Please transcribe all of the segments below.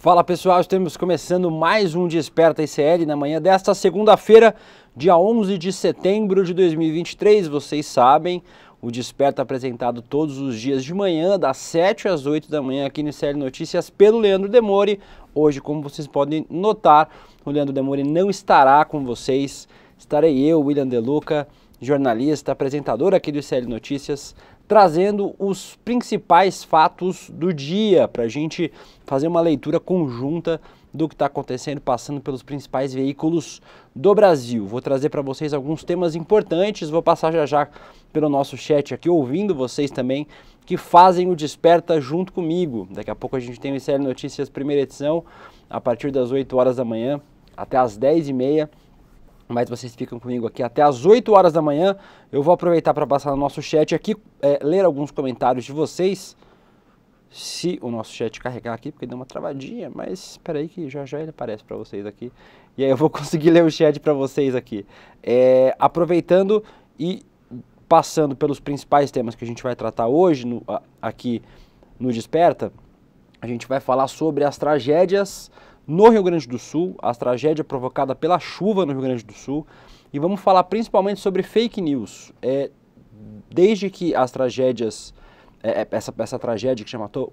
Fala pessoal, estamos começando mais um Desperta ICL na manhã desta segunda-feira, dia 11 de setembro de 2023. Vocês sabem, o Desperta é apresentado todos os dias de manhã, das 7 às 8 da manhã aqui no ICL Notícias pelo Leandro Demore. Hoje, como vocês podem notar, o Leandro Demore não estará com vocês. Estarei eu, William De Luca, jornalista, apresentador aqui do ICL Notícias, trazendo os principais fatos do dia para a gente fazer uma leitura conjunta do que está acontecendo, passando pelos principais veículos do Brasil. Vou trazer para vocês alguns temas importantes, vou passar já pelo nosso chat aqui, ouvindo vocês também que fazem o Desperta junto comigo. Daqui a pouco a gente tem o ICL Notícias primeira edição, a partir das 8 horas da manhã até as 10h30. Mas vocês ficam comigo aqui até as 8 horas da manhã. Eu vou aproveitar para passar no nosso chat aqui, ler alguns comentários de vocês. Se o nosso chat carregar aqui, porque deu uma travadinha, mas espera aí que já ele aparece para vocês aqui. E aí eu vou conseguir ler o chat para vocês aqui. Aproveitando e passando pelos principais temas que a gente vai tratar hoje aqui no Desperta, a gente vai falar sobre as tragédias no Rio Grande do Sul, a tragédia provocada pela chuva no Rio Grande do Sul, e vamos falar principalmente sobre fake news. Desde que as tragédias, essa tragédia que já matou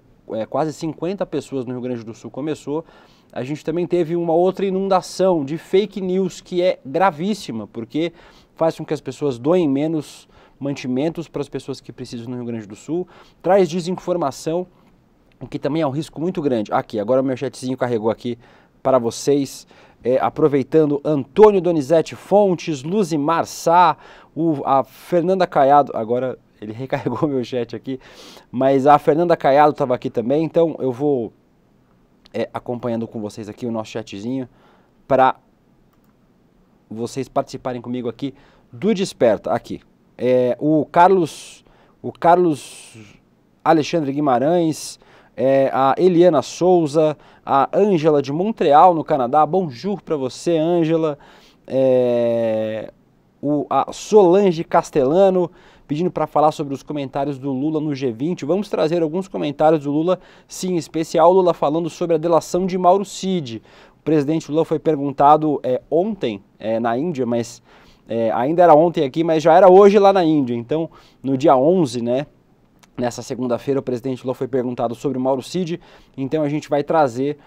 quase 50 pessoas no Rio Grande do Sul começou, a gente também teve uma outra inundação de fake news que é gravíssima, porque faz com que as pessoas doem menos mantimentos para as pessoas que precisam no Rio Grande do Sul, traz desinformação, o que também é um risco muito grande. Aqui, agora o meu chatzinho carregou aqui para vocês, aproveitando Antônio Donizete Fontes, Luzimar Sá, a Fernanda Caiado, agora ele recarregou meu chat aqui, mas a Fernanda Caiado estava aqui também, então eu vou acompanhando com vocês aqui o nosso chatzinho, para vocês participarem comigo aqui do Desperta, aqui. O Carlos Alexandre Guimarães, a Eliana Souza, a Ângela de Montreal, no Canadá. Bonjour para você, Ângela. A Solange Castellano, pedindo para falar sobre os comentários do Lula no G20. Vamos trazer alguns comentários do Lula, sim, em especial o Lula falando sobre a delação de Mauro Cid. O presidente Lula foi perguntado ontem na Índia, mas ainda era ontem aqui, mas já era hoje lá na Índia. Então, no dia 11, né? Nessa segunda-feira, o presidente Lula foi perguntado sobre o Mauro Cid, então a gente vai trazer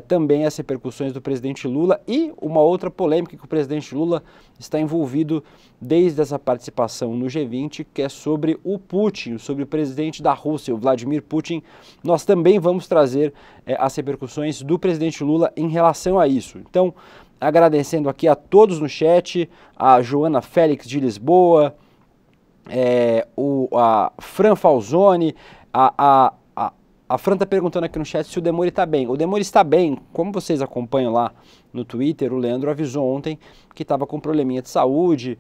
também as repercussões do presidente Lula e uma outra polêmica que o presidente Lula está envolvido desde essa participação no G20, que é sobre o Putin, sobre o presidente da Rússia, o Vladimir Putin. Nós também vamos trazer as repercussões do presidente Lula em relação a isso. Então, agradecendo aqui a todos no chat, a Joana Félix de Lisboa, a Fran Falzoni, a Fran está perguntando aqui no chat se o Demore está bem. O Demore está bem, como vocês acompanham lá no Twitter, o Leandro avisou ontem que estava com probleminha de saúde,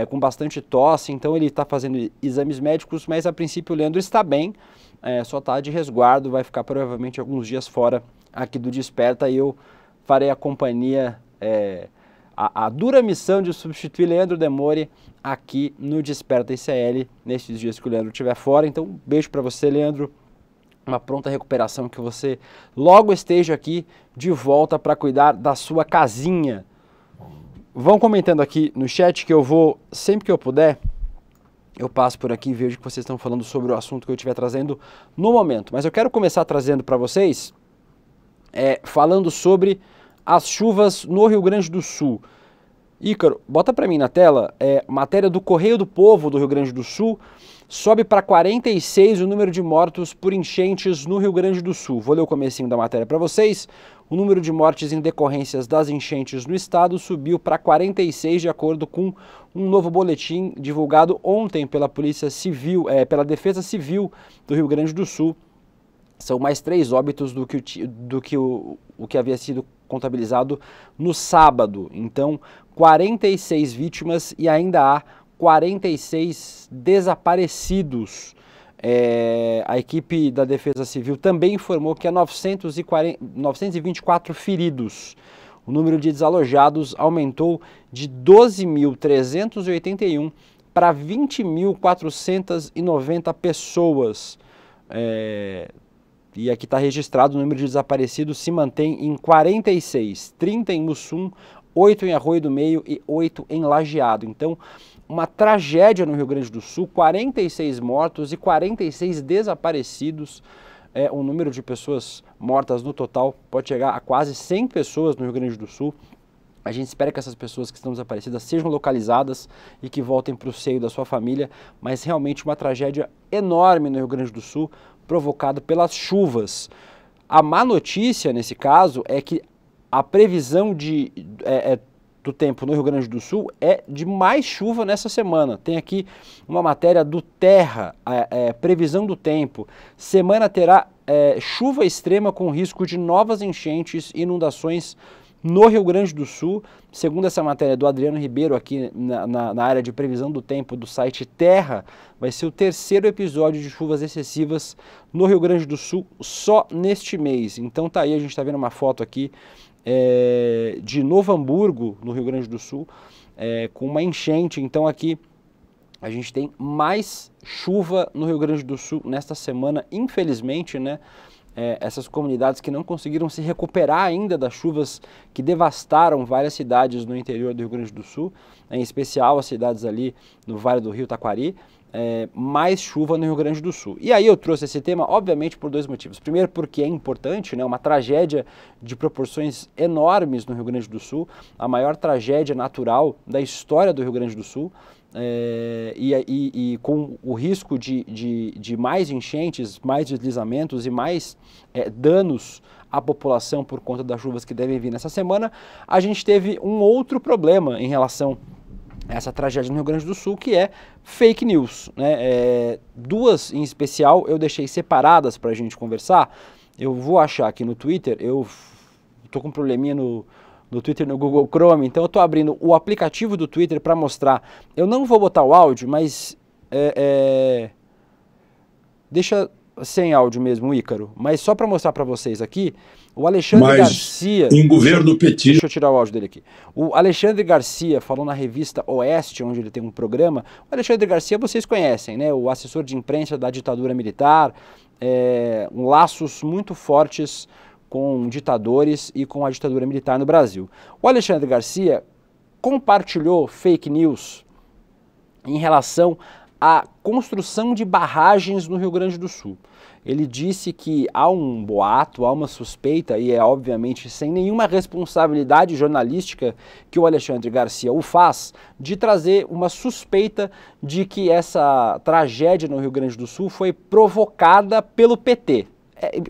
com bastante tosse, então ele está fazendo exames médicos, mas a princípio o Leandro está bem, só está de resguardo, vai ficar provavelmente alguns dias fora aqui do Desperta e eu farei a companhia, a dura missão de substituir Leandro Demore aqui no Desperta ICL, nesses dias que o Leandro estiver fora. Então, um beijo para você, Leandro, uma pronta recuperação, que você logo esteja aqui de volta para cuidar da sua casinha. Vão comentando aqui no chat que eu vou, sempre que eu puder, eu passo por aqui e vejo que vocês estão falando sobre o assunto que eu estiver trazendo no momento. Mas eu quero começar trazendo para vocês, falando sobre as chuvas no Rio Grande do Sul. Ícaro, bota para mim na tela, matéria do Correio do Povo do Rio Grande do Sul, sobe para 46 o número de mortos por enchentes no Rio Grande do Sul. Vou ler o comecinho da matéria para vocês. O número de mortes em decorrências das enchentes no estado subiu para 46, de acordo com um novo boletim divulgado ontem pela Polícia Civil, pela Defesa Civil do Rio Grande do Sul. São mais 3 óbitos do que o que havia sido contabilizado no sábado. Então, 46 vítimas e ainda há 46 desaparecidos. A equipe da Defesa Civil também informou que há 924 feridos. O número de desalojados aumentou de 12.381 para 20.490 pessoas. E aqui está registrado o número de desaparecidos se mantém em 46, 30 em Mussum, 8 em Arroio do Meio e 8 em Lajeado. Então, uma tragédia no Rio Grande do Sul, 46 mortos e 46 desaparecidos. O número de pessoas mortas no total pode chegar a quase 100 pessoas no Rio Grande do Sul. A gente espera que essas pessoas que estão desaparecidas sejam localizadas e que voltem para o seio da sua família, mas realmente uma tragédia enorme no Rio Grande do Sul, provocada pelas chuvas. A má notícia nesse caso é que a previsão do tempo no Rio Grande do Sul é de mais chuva nessa semana. Tem aqui uma matéria do Terra, previsão do tempo. Semana terá chuva extrema com risco de novas enchentes e inundações no Rio Grande do Sul. Segundo essa matéria do Adriano Ribeiro, aqui na área de previsão do tempo do site Terra, vai ser o terceiro episódio de chuvas excessivas no Rio Grande do Sul só neste mês. Então tá aí, a gente está vendo uma foto aqui de Novo Hamburgo, no Rio Grande do Sul, com uma enchente. Então aqui a gente tem mais chuva no Rio Grande do Sul nesta semana, infelizmente, né? Essas comunidades que não conseguiram se recuperar ainda das chuvas que devastaram várias cidades no interior do Rio Grande do Sul, em especial as cidades ali no Vale do Rio Taquari, mais chuva no Rio Grande do Sul. E aí eu trouxe esse tema, obviamente, por dois motivos. Primeiro, porque é importante, né, uma tragédia de proporções enormes no Rio Grande do Sul, a maior tragédia natural da história do Rio Grande do Sul, e com o risco de mais enchentes, mais deslizamentos e mais danos à população por conta das chuvas que devem vir nessa semana, a gente teve um outro problema em relação a essa tragédia no Rio Grande do Sul, que é fake news, né? Duas em especial eu deixei separadas para a gente conversar. Eu vou achar aqui no Twitter, eu estou com um probleminha no Twitter, no Google Chrome, então eu estou abrindo o aplicativo do Twitter para mostrar. Eu não vou botar o áudio, mas deixa sem áudio mesmo, Ícaro, mas só para mostrar para vocês aqui, o Alexandre Garcia... Em governo petista... Deixa eu tirar o áudio dele aqui. O Alexandre Garcia falou na revista Oeste, onde ele tem um programa. O Alexandre Garcia vocês conhecem, né? O assessor de imprensa da ditadura militar, laços muito fortes com ditadores e com a ditadura militar no Brasil. O Alexandre Garcia compartilhou fake news em relação à construção de barragens no Rio Grande do Sul. Ele disse que há um boato, há uma suspeita, e obviamente sem nenhuma responsabilidade jornalística que o Alexandre Garcia o faz, de trazer uma suspeita de que essa tragédia no Rio Grande do Sul foi provocada pelo PT.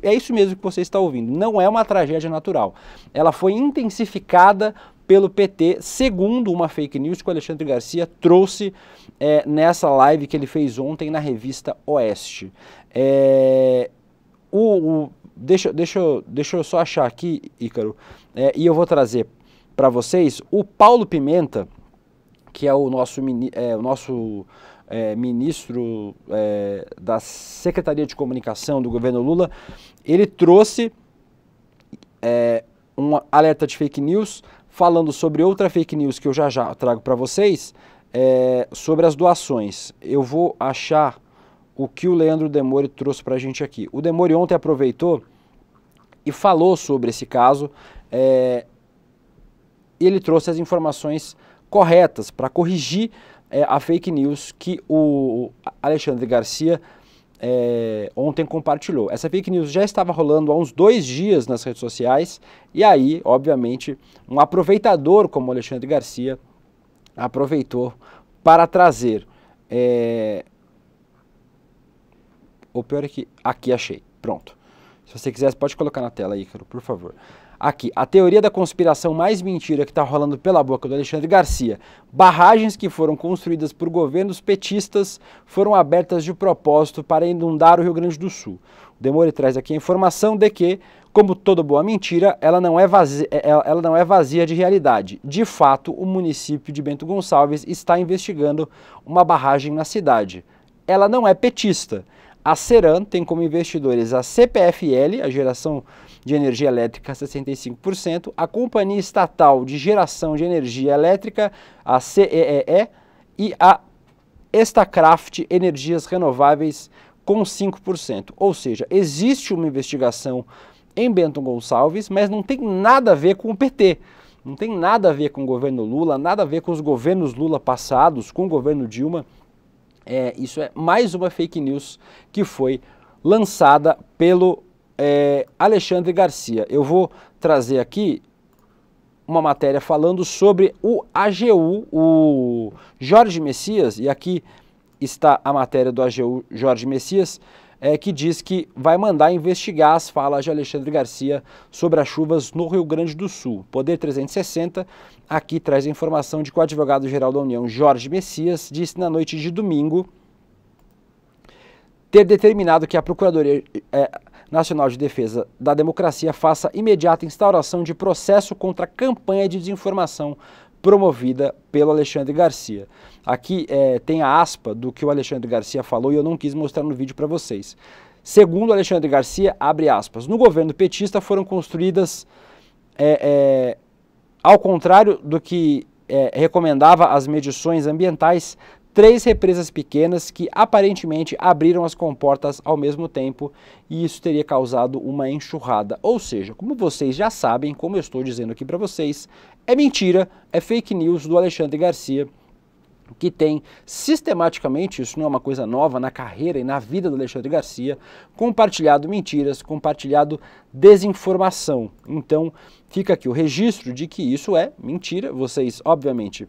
É isso mesmo que você está ouvindo, não é uma tragédia natural. Ela foi intensificada pelo PT, segundo uma fake news que o Alexandre Garcia trouxe nessa live que ele fez ontem na revista Oeste. Deixa eu só achar aqui, Ícaro, e eu vou trazer para vocês o Paulo Pimenta, que é o nosso ministro da Secretaria de Comunicação do governo Lula. Ele trouxe um alerta de fake news, falando sobre outra fake news que eu já trago para vocês, sobre as doações. Eu vou achar o que o Leandro Demore trouxe para a gente aqui. O Demore ontem aproveitou e falou sobre esse caso, ele trouxe as informações corretas para corrigir a fake news que o Alexandre Garcia ontem compartilhou. Essa fake news já estava rolando há uns 2 dias nas redes sociais, e aí, obviamente, um aproveitador como o Alexandre Garcia aproveitou para trazer... O pior é que... Aqui, achei. Pronto. Se você quiser, pode colocar na tela, Ícaro, por favor. Aqui, a teoria da conspiração mais mentira que está rolando pela boca do Alexandre Garcia. Barragens que foram construídas por governos petistas foram abertas de propósito para inundar o Rio Grande do Sul. O Demore traz aqui a informação de que, como toda boa mentira, ela não é vazia de realidade. De fato, o município de Bento Gonçalves está investigando uma barragem na cidade. Ela não é petista. A Ceran tem como investidores a CPFL, a geração de energia elétrica 65%, a Companhia Estatal de Geração de Energia Elétrica, a CEEE, e a Estacraft Energias Renováveis com 5%. Ou seja, existe uma investigação em Bento Gonçalves, mas não tem nada a ver com o PT. Não tem nada a ver com o governo Lula, nada a ver com os governos Lula passados, com o governo Dilma. Isso é mais uma fake news que foi lançada pelo Alexandre Garcia. Eu vou trazer aqui uma matéria falando sobre o AGU, o Jorge Messias, e aqui está a matéria do AGU Jorge Messias, que diz que vai mandar investigar as falas de Alexandre Garcia sobre as chuvas no Rio Grande do Sul. Poder 360 aqui traz a informação de que o advogado-geral da União, Jorge Messias, disse na noite de domingo ter determinado que a Procuradoria Nacional de Defesa da Democracia faça imediata instauração de processo contra a campanha de desinformação promovida pelo Alexandre Garcia. Aqui tem a aspa do que o Alexandre Garcia falou e eu não quis mostrar no vídeo para vocês. Segundo Alexandre Garcia, abre aspas, no governo petista foram construídas, ao contrário do que recomendava as medições ambientais, 3 represas pequenas que aparentemente abriram as comportas ao mesmo tempo e isso teria causado uma enxurrada. Ou seja, como vocês já sabem, como eu estou dizendo aqui para vocês, é mentira, é fake news do Alexandre Garcia, que tem sistematicamente, isso não é uma coisa nova na carreira e na vida do Alexandre Garcia, compartilhado mentiras, compartilhado desinformação. Então fica aqui o registro de que isso é mentira. Vocês, obviamente,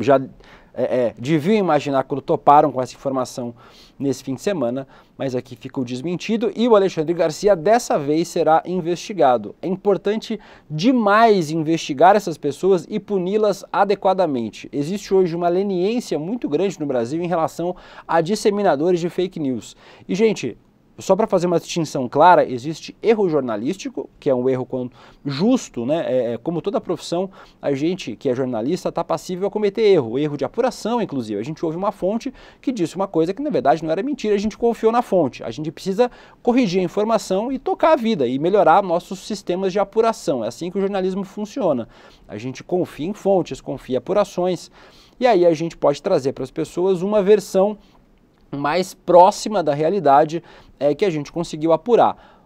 já deviam imaginar quando toparam com essa informação nesse fim de semana, mas aqui fica o desmentido e o Alexandre Garcia dessa vez será investigado. É importante demais investigar essas pessoas e puni-las adequadamente. Existe hoje uma leniência muito grande no Brasil em relação a disseminadores de fake news. E, gente, só para fazer uma distinção clara, existe erro jornalístico, que é um erro justo, né? Como toda profissão, a gente que é jornalista está passível a cometer erro de apuração, inclusive. A gente ouve uma fonte que disse uma coisa que na verdade não era mentira, a gente confiou na fonte. A gente precisa corrigir a informação e tocar a vida e melhorar nossos sistemas de apuração. É assim que o jornalismo funciona. A gente confia em fontes, confia em apurações e aí a gente pode trazer para as pessoas uma versão mais próxima da realidade que a gente conseguiu apurar.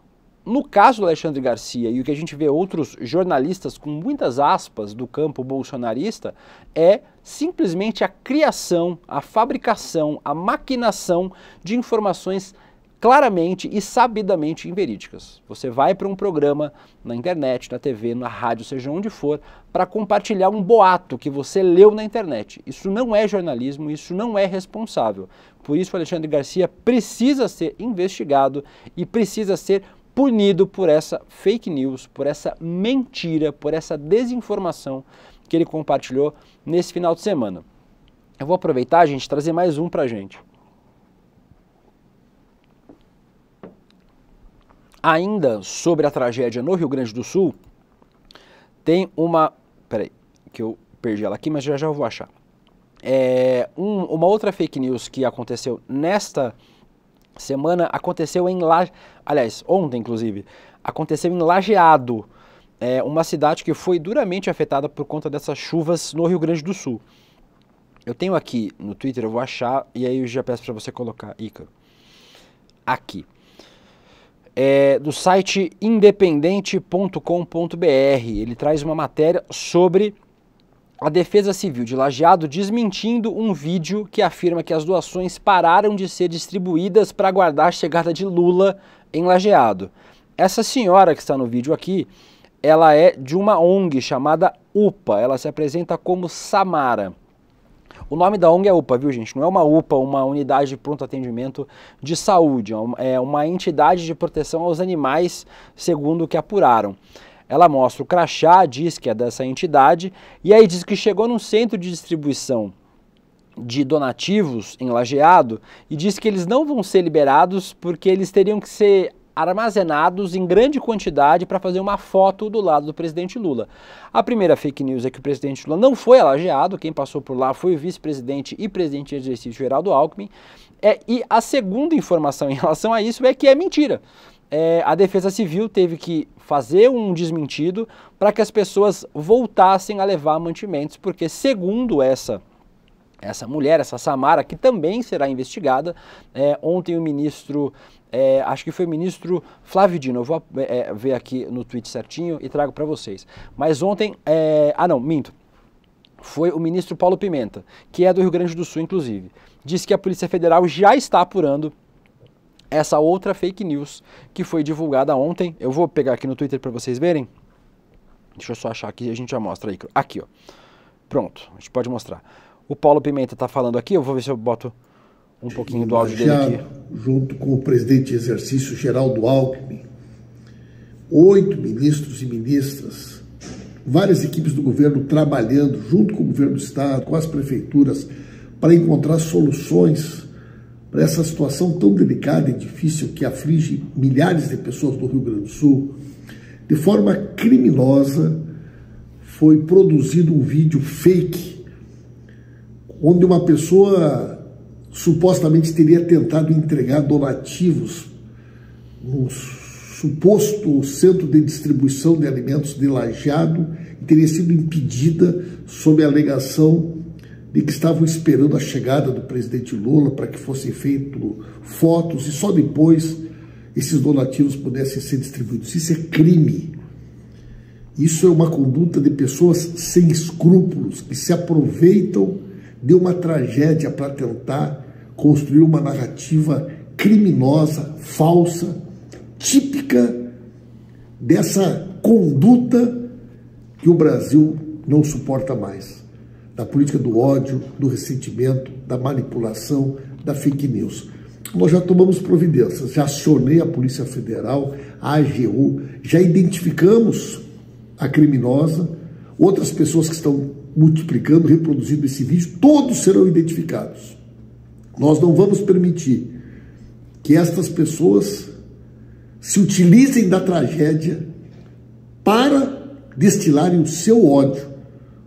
No caso do Alexandre Garcia e o que a gente vê outros jornalistas com muitas aspas do campo bolsonarista é simplesmente a criação, a fabricação, a maquinação de informações claramente e sabidamente inverídicas. Você vai para um programa na internet, na TV, na rádio, seja onde for, para compartilhar um boato que você leu na internet. Isso não é jornalismo, isso não é responsável. Por isso o Alexandre Garcia precisa ser investigado e precisa ser punido por essa fake news, por essa mentira, por essa desinformação que ele compartilhou nesse final de semana. Eu vou aproveitar, gente, e trazer mais um pra gente. Ainda sobre a tragédia no Rio Grande do Sul, tem uma... Peraí, que eu perdi ela aqui, mas já vou achar. Uma outra fake news que aconteceu nesta semana, aconteceu em ontem inclusive, aconteceu em Lajeado, uma cidade que foi duramente afetada por conta dessas chuvas no Rio Grande do Sul. Eu tenho aqui no Twitter, eu vou achar, e aí eu já peço para você colocar, Ícaro, aqui. Do site independente.com.br, ele traz uma matéria sobre a Defesa Civil de Lajeado desmentindo um vídeo que afirma que as doações pararam de ser distribuídas para aguardar a chegada de Lula em Lajeado. Essa senhora que está no vídeo aqui, ela é de uma ONG chamada UPA, ela se apresenta como Samara. O nome da ONG é UPA, viu, gente? Não é uma UPA, uma unidade de pronto atendimento de saúde, é uma entidade de proteção aos animais, segundo o que apuraram. Ela mostra o crachá, diz que é dessa entidade, e aí diz que chegou num centro de distribuição de donativos em Lajeado e diz que eles não vão ser liberados porque eles teriam que ser armazenados em grande quantidade para fazer uma foto do lado do presidente Lula. A primeira fake news é que o presidente Lula não foi a Lajeado, quem passou por lá foi o vice-presidente e presidente de exercício Geraldo Alckmin, e a segunda informação em relação a isso é que é mentira. A Defesa Civil teve que fazer um desmentido para que as pessoas voltassem a levar mantimentos, porque segundo essa essa mulher, essa Samara, que também será investigada. Ontem o ministro, acho que foi o ministro Flávio Dino, eu vou ver aqui no tweet certinho e trago para vocês. Mas ontem, não, minto, foi o ministro Paulo Pimenta, que é do Rio Grande do Sul, inclusive, disse que a Polícia Federal já está apurando essa outra fake news que foi divulgada ontem. Eu vou pegar aqui no Twitter para vocês verem. Deixa eu só achar aqui e a gente já mostra aí. Aqui, ó. Pronto, a gente pode mostrar. O Paulo Pimenta está falando aqui, eu vou ver se eu boto um pouquinho do áudio dele aqui. Junto com o presidente de exercício Geraldo Alckmin, 8 ministros e ministras, várias equipes do governo trabalhando junto com o governo do estado, com as prefeituras, para encontrar soluções para essa situação tão delicada e difícil que aflige milhares de pessoas do Rio Grande do Sul. De forma criminosa, foi produzido um vídeo fake onde uma pessoa supostamente teria tentado entregar donativos num suposto centro de distribuição de alimentos de Lajeado e teria sido impedida sob a alegação de que estavam esperando a chegada do presidente Lula para que fossem feitas fotos e só depois esses donativos pudessem ser distribuídos. Isso é crime. Isso é uma conduta de pessoas sem escrúpulos, que se aproveitam de uma tragédia para tentar construir uma narrativa criminosa, falsa, típica dessa conduta que o Brasil não suporta mais. Da política do ódio, do ressentimento, da manipulação, da fake news. Nós já tomamos providências, já acionei a Polícia Federal, a AGU, já identificamos a criminosa, outras pessoas que estão multiplicando, reproduzindo esse vídeo, todos serão identificados. Nós não vamos permitir que estas pessoas se utilizem da tragédia para destilarem o seu ódio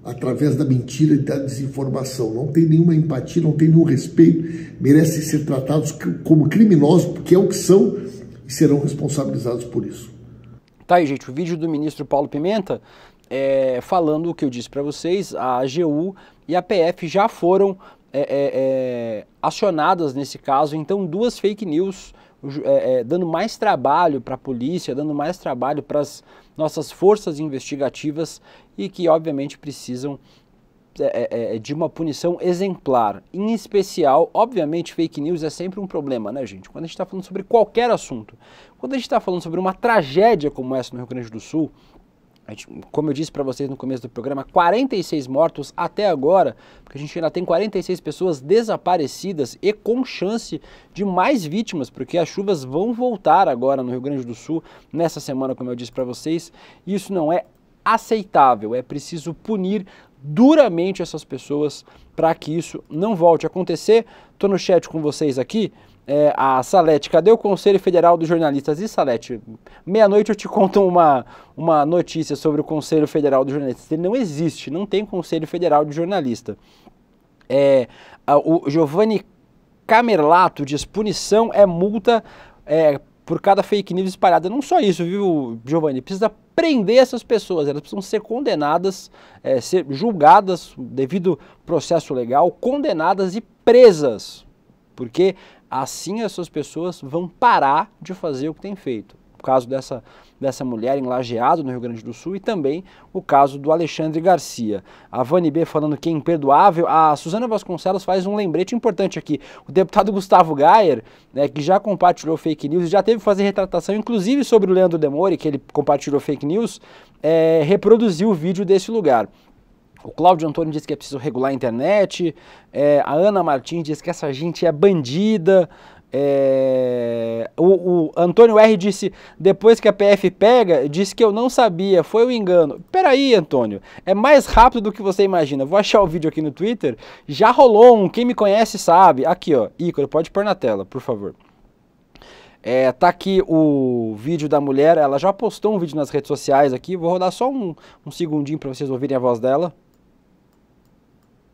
através da mentira e da desinformação. Não tem nenhuma empatia, não tem nenhum respeito, merecem ser tratados como criminosos, porque é o que são e serão responsabilizados por isso. Tá aí, gente, o vídeo do ministro Paulo Pimenta falando o que eu disse para vocês. A AGU e a PF já foram acionadas nesse caso, então 2 fake news dando mais trabalho para a polícia, dando mais trabalho para as nossas forças investigativas e que obviamente precisam de uma punição exemplar. Em especial, obviamente, fake news é sempre um problema, né, gente? Quando a gente está falando sobre qualquer assunto, quando a gente está falando sobre uma tragédia como essa no Rio Grande do Sul, como eu disse para vocês no começo do programa, 46 mortos até agora, porque a gente ainda tem 46 pessoas desaparecidas e com chance de mais vítimas, porque as chuvas vão voltar agora no Rio Grande do Sul nessa semana, como eu disse para vocês. Isso não é aceitável, é preciso punir duramente essas pessoas para que isso não volte a acontecer. Estou no chat com vocês aqui. A Salete, cadê o Conselho Federal dos Jornalistas? E Salete, meia-noite eu te conto uma notícia sobre o Conselho Federal dos Jornalistas. Ele não existe, não tem Conselho Federal de Jornalista. O Giovanni Camerlato diz: punição é multa por cada fake news espalhada. Não só isso, viu, Giovanni? Precisa prender essas pessoas, elas precisam ser condenadas, ser julgadas devido processo legal, condenadas e presas, porque assim essas pessoas vão parar de fazer o que tem feito. O caso dessa mulher em Lajeado, no Rio Grande do Sul, e também o caso do Alexandre Garcia. A Vani B falando que é imperdoável. A Suzana Vasconcelos faz um lembrete importante aqui. O deputado Gustavo Gayer, que já compartilhou fake news, já teve que fazer retratação, inclusive sobre o Leandro Demore, que ele compartilhou fake news, reproduziu o vídeo desse lugar. O Cláudio Antônio disse que é preciso regular a internet, a Ana Martins diz que essa gente é bandida, o Antônio R disse, depois que a PF pega, disse que eu não sabia, foi um engano. Peraí, Antônio, é mais rápido do que você imagina. Vou achar o vídeo aqui no Twitter, já rolou um, quem me conhece sabe. Aqui, ó, Ícaro, pode pôr na tela, por favor. Tá aqui o vídeo da mulher, ela já postou um vídeo nas redes sociais aqui, vou rodar só um segundinho para vocês ouvirem a voz dela.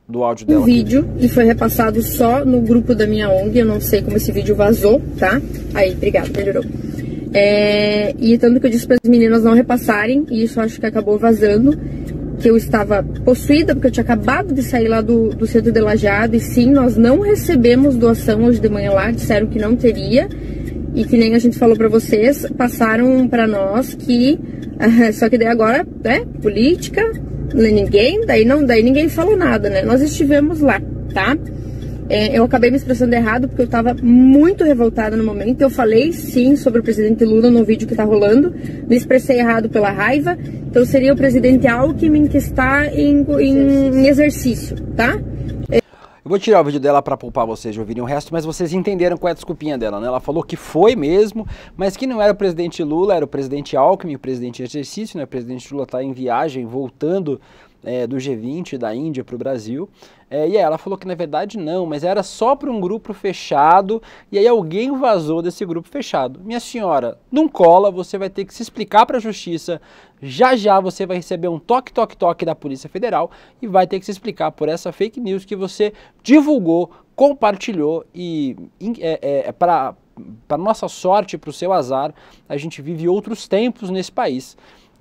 Do áudio dela. Um vídeo e foi repassado só no grupo da minha ONG, eu não sei como esse vídeo vazou, tá? Aí, obrigado, melhorou. E tanto que eu disse para as meninas não repassarem, e isso acho que acabou vazando, que eu estava possuída, porque eu tinha acabado de sair lá do centro de Lajeado, e sim, nós não recebemos doação hoje de manhã lá, disseram que não teria, e que nem a gente falou para vocês, passaram para nós que, só que daí agora, né, política, ninguém, daí ninguém falou nada, né, nós estivemos lá, tá? Eu acabei me expressando errado porque eu estava muito revoltada no momento. Eu falei sim sobre o presidente Lula no vídeo que está rolando. Me expressei errado pela raiva. Então seria o presidente Alckmin que está em exercício, tá? Eu vou tirar o vídeo dela para poupar vocês de ouvirem o resto, mas vocês entenderam qual é a desculpinha dela, né? Ela falou que foi mesmo, mas que não era o presidente Lula, era o presidente Alckmin, o presidente em exercício, né? O presidente Lula está em viagem, voltando do G20 da Índia para o Brasil, e aí ela falou que na verdade não, mas era só para um grupo fechado, e aí alguém vazou desse grupo fechado. Minha senhora, não cola, você vai ter que se explicar para a justiça, já já você vai receber um toque da Polícia Federal e vai ter que se explicar por essa fake news que você divulgou, compartilhou e para nossa sorte, para o seu azar, a gente vive outros tempos nesse país.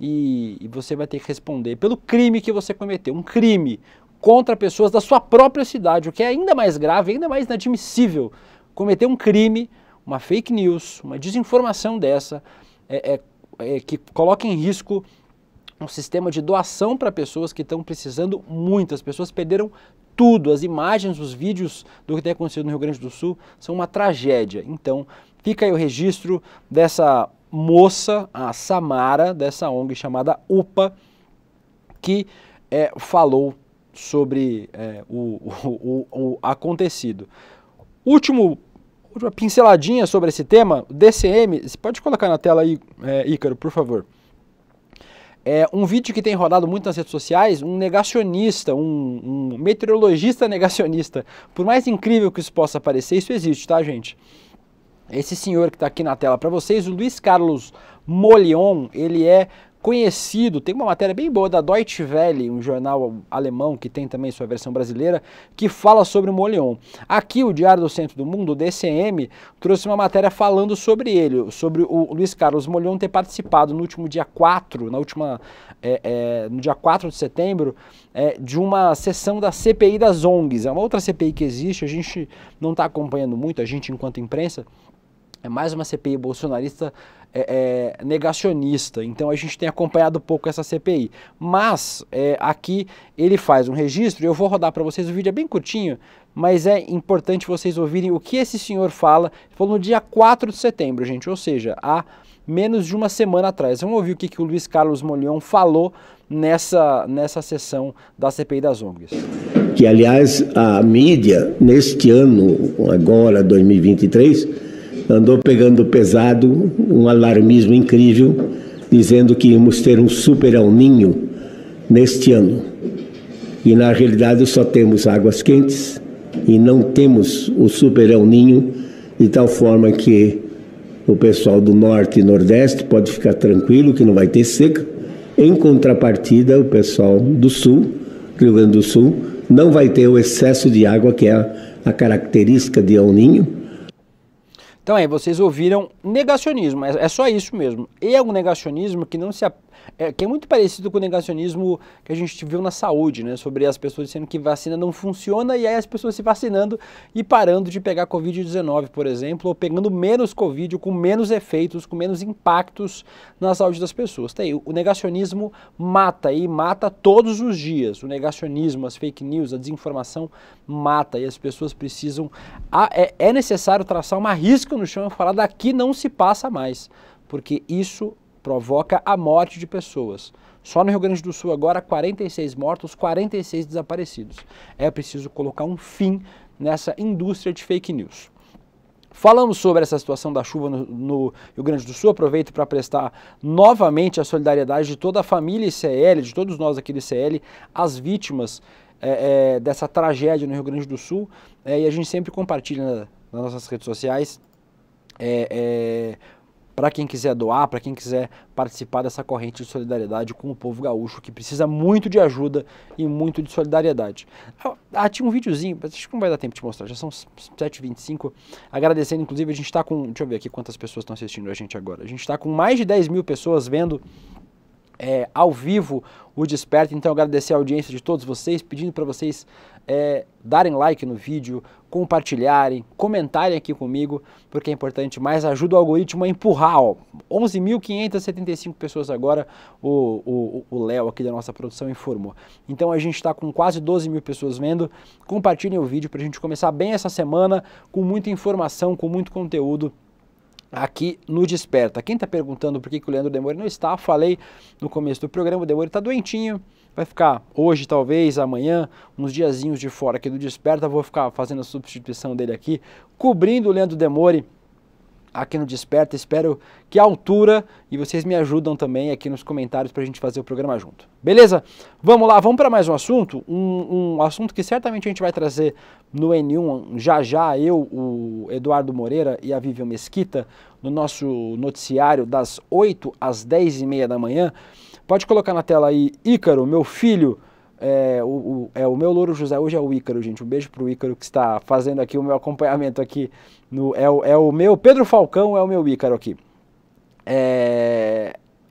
E você vai ter que responder pelo crime que você cometeu, um crime contra pessoas da sua própria cidade, o que é ainda mais grave, ainda mais inadmissível. Cometer um crime, uma fake news, uma desinformação dessa, que coloca em risco um sistema de doação para pessoas que estão precisando muito. As pessoas perderam tudo, as imagens, os vídeos do que tem acontecido no Rio Grande do Sul são uma tragédia. Então, fica aí o registro dessa moça, a Samara, dessa ONG chamada UPA, que falou sobre o acontecido. Última pinceladinha sobre esse tema, o DCM, você pode colocar na tela aí, Ícaro, por favor. Um vídeo que tem rodado muito nas redes sociais, um negacionista, um meteorologista negacionista. Por mais incrível que isso possa parecer, isso existe, tá, gente? Esse senhor que está aqui na tela para vocês, o Luiz Carlos Molion, ele é conhecido, tem uma matéria bem boa da Deutsche Welle, um jornal alemão que tem também sua versão brasileira, que fala sobre o Molion. Aqui o Diário do Centro do Mundo, o DCM, trouxe uma matéria falando sobre ele, sobre o Luiz Carlos Molion ter participado no último dia 4, no dia 4 de setembro, de uma sessão da CPI das ONGs. É uma outra CPI que existe, a gente não está acompanhando muito, a gente enquanto imprensa, é mais uma CPI bolsonarista negacionista, então a gente tem acompanhado pouco essa CPI. Mas aqui ele faz um registro, e eu vou rodar para vocês, o vídeo é bem curtinho, mas é importante vocês ouvirem o que esse senhor fala. Ele falou no dia 4 de setembro, gente, ou seja, há menos de uma semana atrás. Vamos ouvir o que o Luiz Carlos Molion falou nessa sessão da CPI das ONGs. Que, aliás, a mídia, neste ano, agora, 2023, andou pegando pesado, um alarmismo incrível, dizendo que íamos ter um super El Niño neste ano. E, na realidade, só temos águas quentes e não temos o super El Niño, de tal forma que o pessoal do Norte e Nordeste pode ficar tranquilo que não vai ter seca. Em contrapartida, o pessoal do Sul, Rio Grande do Sul, não vai ter o excesso de água que é a característica de El Niño. Então vocês ouviram negacionismo, é só isso mesmo. E é um negacionismo que que é muito parecido com o negacionismo que a gente viu na saúde, né? Sobre as pessoas dizendo que vacina não funciona e aí as pessoas se vacinando e parando de pegar Covid-19, por exemplo, ou pegando menos Covid, com menos efeitos, com menos impactos na saúde das pessoas. Tá aí, o negacionismo mata e mata todos os dias. O negacionismo, as fake news, a desinformação mata e as pessoas precisam... É necessário traçar uma risca no chão e falar daqui não se passa mais, porque isso provoca a morte de pessoas. Só no Rio Grande do Sul agora 46 mortos, 46 desaparecidos. É preciso colocar um fim nessa indústria de fake news. Falamos sobre essa situação da chuva no Rio Grande do Sul, aproveito para prestar novamente a solidariedade de toda a família ICL, de todos nós aqui do ICL, às vítimas dessa tragédia no Rio Grande do Sul, e a gente sempre compartilha nas nossas redes sociais, para quem quiser doar, para quem quiser participar dessa corrente de solidariedade com o povo gaúcho, que precisa muito de ajuda e muito de solidariedade. Tinha um videozinho, acho que não vai dar tempo de mostrar, já são 7h25, agradecendo, inclusive a gente está com, deixa eu ver aqui quantas pessoas estão assistindo a gente agora, a gente está com mais de 10 mil pessoas vendo ao vivo o Desperta, então agradecer a audiência de todos vocês, pedindo para vocês darem like no vídeo, compartilharem, comentarem aqui comigo, porque é importante, mas ajuda o algoritmo a empurrar, ó, 11.575 pessoas agora, o Léo aqui da nossa produção informou. Então a gente está com quase 12 mil pessoas vendo, compartilhem o vídeo para a gente começar bem essa semana, com muita informação, com muito conteúdo, aqui no Desperta. Quem está perguntando por que o Leandro Demore não está, falei no começo do programa, o Demore está doentinho, vai ficar hoje, talvez, amanhã, uns diazinhos de fora aqui do Desperta, vou ficar fazendo a substituição dele aqui, cobrindo o Leandro Demore aqui no Desperta, espero que a altura, e vocês me ajudam também aqui nos comentários para a gente fazer o programa junto. Beleza? Vamos lá, vamos para mais um assunto, um assunto que certamente a gente vai trazer no N1 já, eu, o Eduardo Moreira e a Vivian Mesquita, no nosso noticiário das 8 às 10h30 da manhã. Pode colocar na tela aí, Ícaro, meu filho, o meu louro José, hoje é o Ícaro, gente, um beijo pro Ícaro que está fazendo aqui o meu acompanhamento aqui, o meu, Pedro Falcão é o meu Ícaro aqui.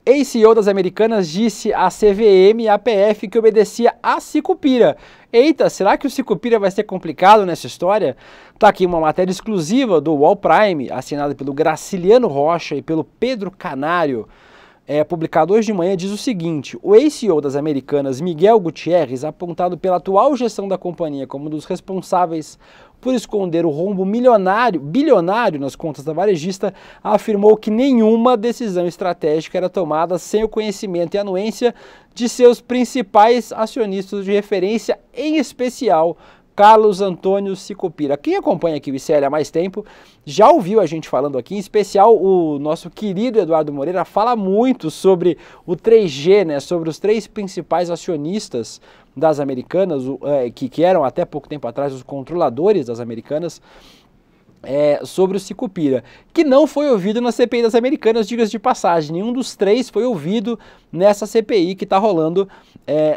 Ex-CEO das Americanas disse à CVM e à PF que obedecia a Sicupira. Eita, será que o Sicupira vai ser complicado nessa história? Tá aqui uma matéria exclusiva do Wall Prime, assinada pelo Graciliano Rocha e pelo Pedro Canário, publicado hoje de manhã, diz o seguinte: o ex-CEO das Americanas, Miguel Gutierrez, apontado pela atual gestão da companhia como um dos responsáveis por esconder o rombo bilionário nas contas da varejista, afirmou que nenhuma decisão estratégica era tomada sem o conhecimento e anuência de seus principais acionistas de referência, em especial Carlos Antônio Sicupira. Quem acompanha aqui o ICL há mais tempo já ouviu a gente falando aqui, em especial o nosso querido Eduardo Moreira fala muito sobre o 3G, né, sobre os 3 principais acionistas das Americanas, que eram até pouco tempo atrás os controladores das Americanas, sobre o Sicupira, que não foi ouvido na CPI das Americanas, diga-se de passagem. Nenhum dos 3 foi ouvido nessa CPI que está rolando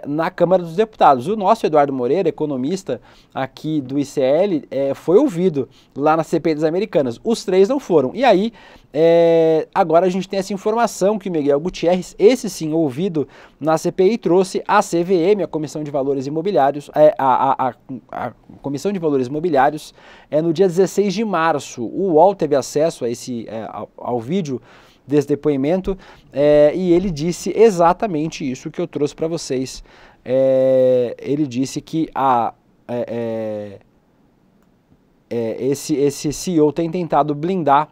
na Câmara dos Deputados. O nosso Eduardo Moreira, economista aqui do ICL, foi ouvido lá na CPI das Americanas. Os 3 não foram. E aí, agora a gente tem essa informação que o Miguel Gutierrez, esse sim ouvido na CPI, trouxe à CVM, a Comissão de Valores Imobiliários, a Comissão de Valores Imobiliários, no dia 16 de março. O UOL teve acesso a ao vídeo desse depoimento, e ele disse exatamente isso que eu trouxe para vocês. Ele disse que esse CEO tem tentado blindar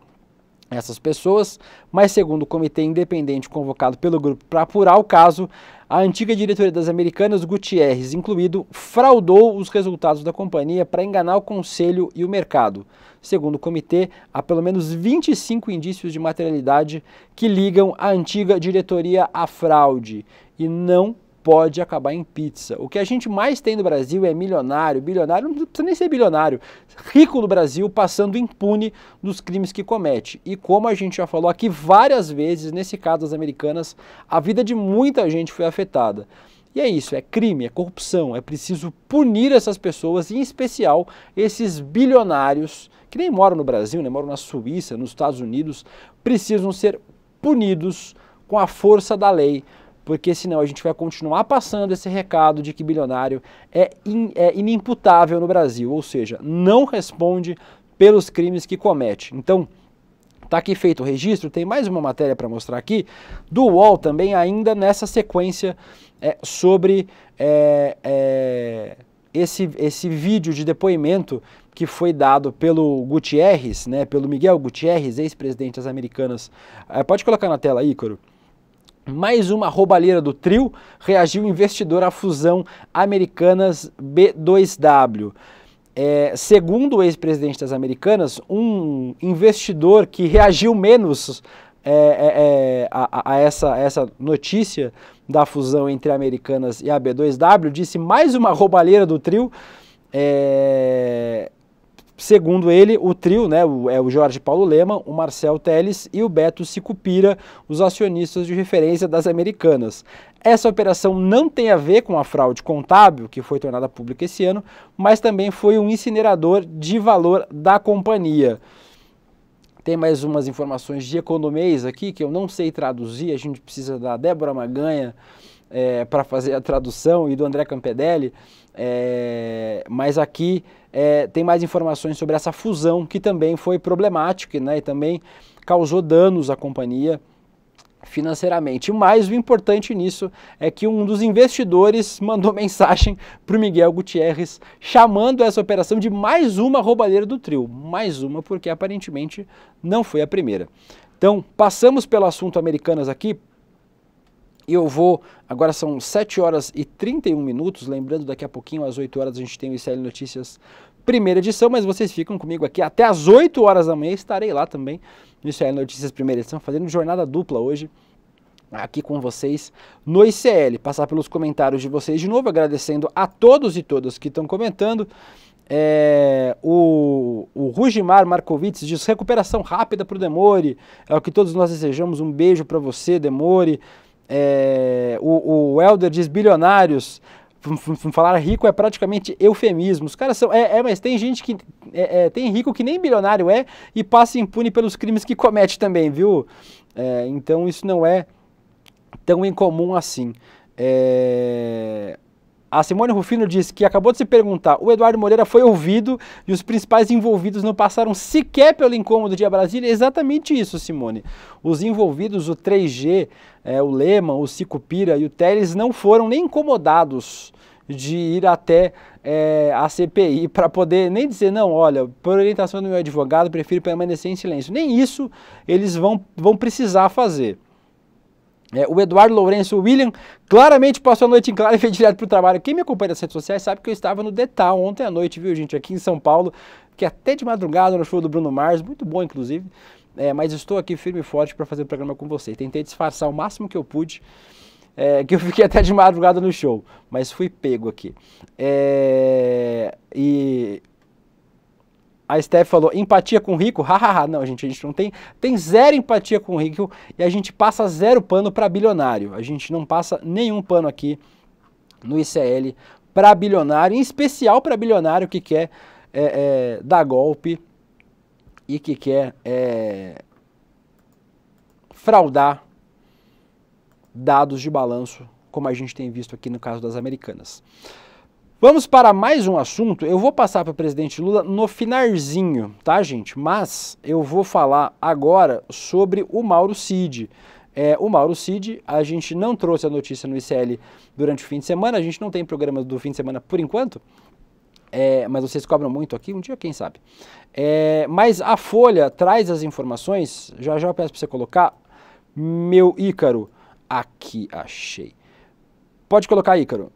essas pessoas, mas segundo o comitê independente convocado pelo grupo para apurar o caso, a antiga diretoria das Americanas, Gutierrez incluído, fraudou os resultados da companhia para enganar o conselho e o mercado. Segundo o comitê, há pelo menos 25 indícios de materialidade que ligam a antiga diretoria à fraude e não pode acabar em pizza. O que a gente mais tem no Brasil é milionário, bilionário, não precisa nem ser bilionário, rico no Brasil passando impune dos crimes que comete. E como a gente já falou aqui várias vezes, nesse caso das Americanas, a vida de muita gente foi afetada. E é isso, é crime, é corrupção, é preciso punir essas pessoas, em especial esses bilionários que nem moram no Brasil, né, moram na Suíça, nos Estados Unidos, precisam ser punidos com a força da lei, porque senão a gente vai continuar passando esse recado de que bilionário é inimputável no Brasil, ou seja, não responde pelos crimes que comete. Então, tá aqui feito o registro, tem mais uma matéria para mostrar aqui, do UOL também, ainda nessa sequência sobre esse vídeo de depoimento que foi dado pelo Gutierrez, né, pelo Miguel Gutierrez, ex-presidente das Americanas. Pode colocar na tela, Ícaro. Mais uma roubalheira do trio, reagiu investidor à fusão Americanas B2W. Segundo o ex-presidente das Americanas, um investidor que reagiu menos a essa notícia da fusão entre a Americanas e a B2W, disse mais uma roubalheira do trio. Segundo ele, o trio, né, o Jorge Paulo Lemann, o Marcel Teles e o Beto Sicupira, os acionistas de referência das Americanas. Essa operação não tem a ver com a fraude contábil, que foi tornada pública esse ano, mas também foi um incinerador de valor da companhia. Tem mais umas informações de economês aqui que eu não sei traduzir, a gente precisa da Débora Maganha para fazer a tradução e do André Campedelli, mas aqui tem mais informações sobre essa fusão que também foi problemática, né, e também causou danos à companhia financeiramente. Mas o importante nisso é que um dos investidores mandou mensagem para o Miguel Gutierrez chamando essa operação de mais uma roubalheira do trio. Mais uma, porque aparentemente não foi a primeira. Então, passamos pelo assunto Americanas aqui. Eu vou, agora são 7 horas e 31 minutos, lembrando daqui a pouquinho às 8 horas a gente tem o ICL Notícias primeira edição, mas vocês ficam comigo aqui até às 8 horas da manhã, estarei lá também no ICL Notícias primeira edição, fazendo jornada dupla hoje, aqui com vocês no ICL. Passar pelos comentários de vocês de novo, agradecendo a todos e todas que estão comentando. O Rugimar Markovitz diz: recuperação rápida para o Demore, é o que todos nós desejamos, um beijo para você, Demore. O Helder diz: bilionários, falar rico é praticamente eufemismo. Os caras são, mas tem gente que tem rico que nem bilionário e passa impune pelos crimes que comete também, viu? Então isso não é tão incomum assim. A Simone Rufino diz que acabou de se perguntar: o Eduardo Moreira foi ouvido e os principais envolvidos não passaram sequer pelo incômodo de ir a Brasília? É exatamente isso, Simone. Os envolvidos, o 3G, o Lehmann, o Sicupira e o Teles não foram nem incomodados de ir até a CPI para poder nem dizer: não, olha, por orientação do meu advogado, prefiro permanecer em silêncio. Nem isso eles vão precisar fazer. O Eduardo Lourenço William claramente passou a noite em claro e foi direto para o trabalho. Quem me acompanha nas redes sociais sabe que eu estava no Detal ontem à noite, viu, gente? Aqui em São Paulo, que até de madrugada no show do Bruno Mars, muito bom inclusive, mas estou aqui firme e forte para fazer o programa com você. Tentei disfarçar o máximo que eu pude, que eu fiquei até de madrugada no show, mas fui pego aqui. E a Steph falou: empatia com o rico? Hahaha, não, gente, a gente não tem zero empatia com o rico e a gente passa zero pano para bilionário. A gente não passa nenhum pano aqui no ICL para bilionário, em especial para bilionário que quer dar golpe e que quer fraudar dados de balanço, como a gente tem visto aqui no caso das Americanas. Vamos para mais um assunto. Eu vou passar para o presidente Lula no finalzinho, tá, gente? Mas eu vou falar agora sobre o Mauro Cid. O Mauro Cid, a gente não trouxe a notícia no ICL durante o fim de semana, a gente não tem programa do fim de semana por enquanto, mas vocês cobram muito aqui, um dia quem sabe. Mas a Folha traz as informações, já eu peço para você colocar, meu Ícaro, aqui achei. Pode colocar, Ícaro.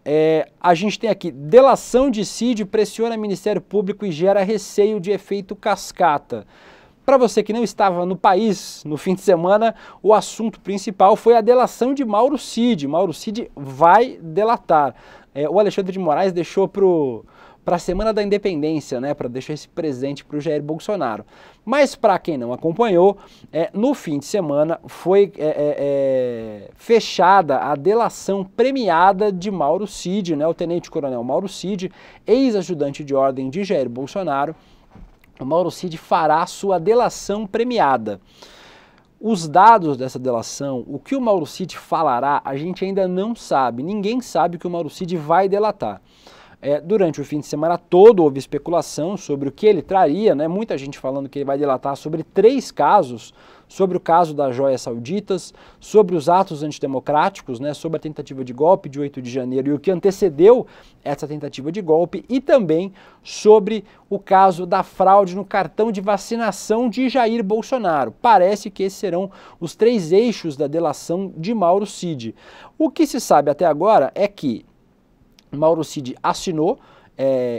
A gente tem aqui: delação de Cid pressiona Ministério Público e gera receio de efeito cascata. Para você que não estava no país no fim de semana, o assunto principal foi a delação de Mauro Cid. Mauro Cid vai delatar. O Alexandre de Moraes deixou para a Semana da Independência, né, para deixar esse presente para o Jair Bolsonaro. Mas para quem não acompanhou, no fim de semana foi fechada a delação premiada de Mauro Cid, né, o tenente-coronel Mauro Cid, ex-ajudante de ordem de Jair Bolsonaro. O Mauro Cid fará sua delação premiada. Os dados dessa delação, o que o Mauro Cid falará, a gente ainda não sabe. Ninguém sabe o que o Mauro Cid vai delatar. Durante o fim de semana todo houve especulação sobre o que ele traria, né? Muita gente falando que ele vai delatar sobre 3 casos, sobre o caso das joias sauditas, sobre os atos antidemocráticos, né? Sobre a tentativa de golpe de 8 de janeiro e o que antecedeu essa tentativa de golpe, e também sobre o caso da fraude no cartão de vacinação de Jair Bolsonaro. Parece que esses serão os 3 eixos da delação de Mauro Cid. O que se sabe até agora é que Mauro Cid assinou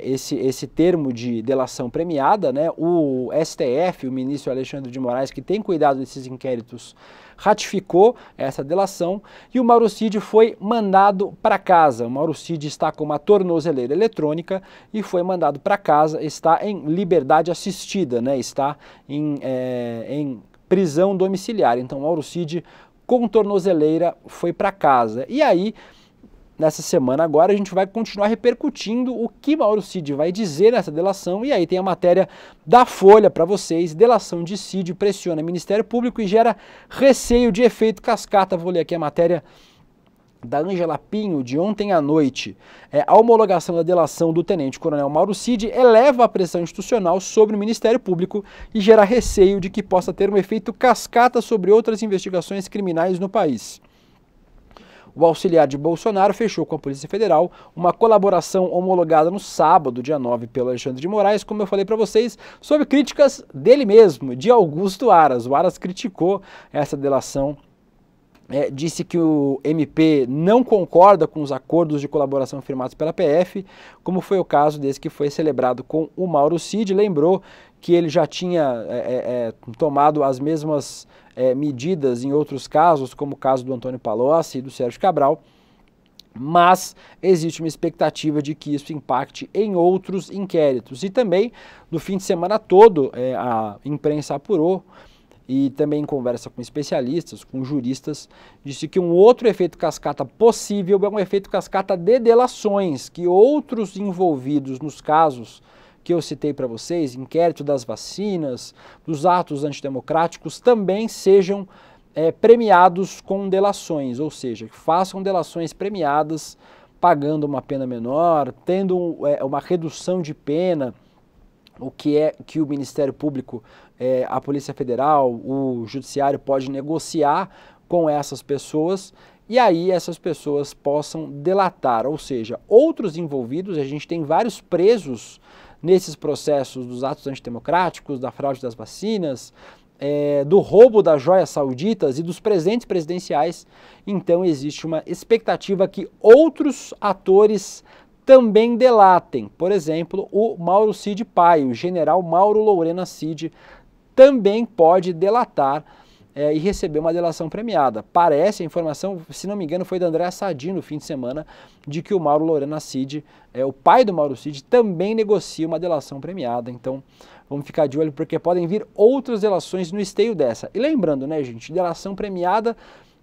esse termo de delação premiada, né? O STF, o ministro Alexandre de Moraes, que tem cuidado desses inquéritos, ratificou essa delação e o Mauro Cid foi mandado para casa. O Mauro Cid está com uma tornozeleira eletrônica e foi mandado para casa, está em liberdade assistida, né? Está em prisão domiciliar. Então, Mauro Cid com tornozeleira foi para casa. E aí nessa semana agora a gente vai continuar repercutindo o que Mauro Cid vai dizer nessa delação, e aí tem a matéria da Folha para vocês: delação de Cid pressiona Ministério Público e gera receio de efeito cascata. Vou ler aqui a matéria da Ângela Pinho, de ontem à noite. A homologação da delação do tenente-coronel Mauro Cid eleva a pressão institucional sobre o Ministério Público e gera receio de que possa ter um efeito cascata sobre outras investigações criminais no país. O auxiliar de Bolsonaro fechou com a Polícia Federal uma colaboração homologada no sábado, dia 9, pelo Alexandre de Moraes, como eu falei para vocês, sob críticas dele mesmo, de Augusto Aras. O Aras criticou essa delação, disse que o MP não concorda com os acordos de colaboração firmados pela PF, como foi o caso desse que foi celebrado com o Mauro Cid. Lembrou que ele já tinha tomado as mesmas medidas em outros casos, como o caso do Antônio Palocci e do Sérgio Cabral, mas existe uma expectativa de que isso impacte em outros inquéritos. E também, no fim de semana todo, a imprensa apurou, e também em conversa com especialistas, com juristas, disse que um outro efeito cascata possível é um efeito cascata de delações, que outros envolvidos nos casos que eu citei para vocês, inquérito das vacinas, dos atos antidemocráticos, também sejam premiados com delações, ou seja, que façam delações premiadas, pagando uma pena menor, tendo uma redução de pena, o que é que o Ministério Público, a Polícia Federal, o Judiciário pode negociar com essas pessoas, e aí essas pessoas possam delatar, ou seja, outros envolvidos. A gente tem vários presos nesses processos dos atos antidemocráticos, da fraude das vacinas, do roubo das joias sauditas e dos presentes presidenciais. Então existe uma expectativa que outros atores também delatem. Por exemplo, o Mauro Cid pai, o general Mauro Lorena Cid, também pode delatar e receber uma delação premiada. Parece, a informação, se não me engano, foi da Andréa Sadi no fim de semana, de que o Mauro Lorena Cid, o pai do Mauro Cid, também negocia uma delação premiada. Então, vamos ficar de olho, porque podem vir outras delações no esteio dessa. E lembrando, né, gente, delação premiada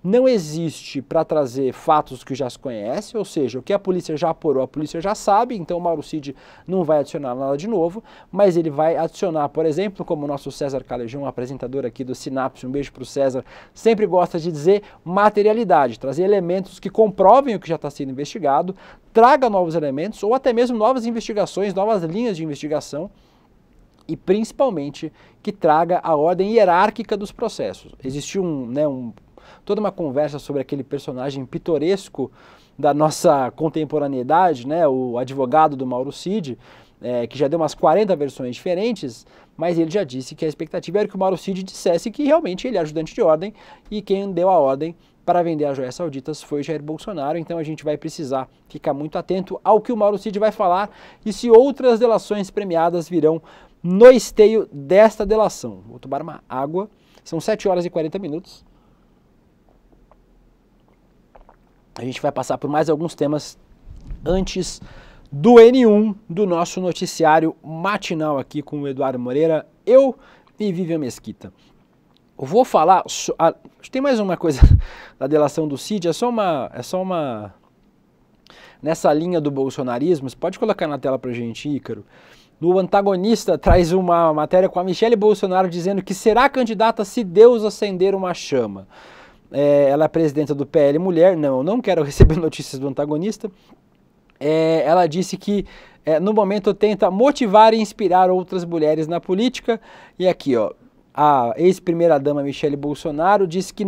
não existe para trazer fatos que já se conhece, ou seja, o que a polícia já apurou, a polícia já sabe, então o Mauro Cid não vai adicionar nada de novo, mas ele vai adicionar, por exemplo, como o nosso César Calejão, apresentador aqui do Sinapse, um beijo para o César, sempre gosta de dizer materialidade, trazer elementos que comprovem o que já está sendo investigado, traga novos elementos ou até mesmo novas investigações, novas linhas de investigação, e principalmente que traga a ordem hierárquica dos processos. Existiu toda uma conversa sobre aquele personagem pitoresco da nossa contemporaneidade, né, o advogado do Mauro Cid, que já deu umas 40 versões diferentes, mas ele já disse que a expectativa era que o Mauro Cid dissesse que realmente ele é ajudante de ordem e quem deu a ordem para vender as joias sauditas foi Jair Bolsonaro. Então a gente vai precisar ficar muito atento ao que o Mauro Cid vai falar e se outras delações premiadas virão no esteio desta delação. Vou tomar uma água, são 7 horas e 40 minutos. A gente vai passar por mais alguns temas antes do N1 do nosso noticiário matinal aqui com o Eduardo Moreira, eu e Vivian Mesquita. Eu vou falar, tem mais uma coisa da delação do Cid, é só uma nessa linha do bolsonarismo. Você pode colocar na tela pra gente, Ícaro. No Antagonista traz uma matéria com a Michele Bolsonaro dizendo que será candidata se Deus acender uma chama. Ela é presidenta do PL Mulher. Não, eu não quero receber notícias do Antagonista. Ela disse que no momento tenta motivar e inspirar outras mulheres na política. E aqui, ó, a ex-primeira-dama Michele Bolsonaro disse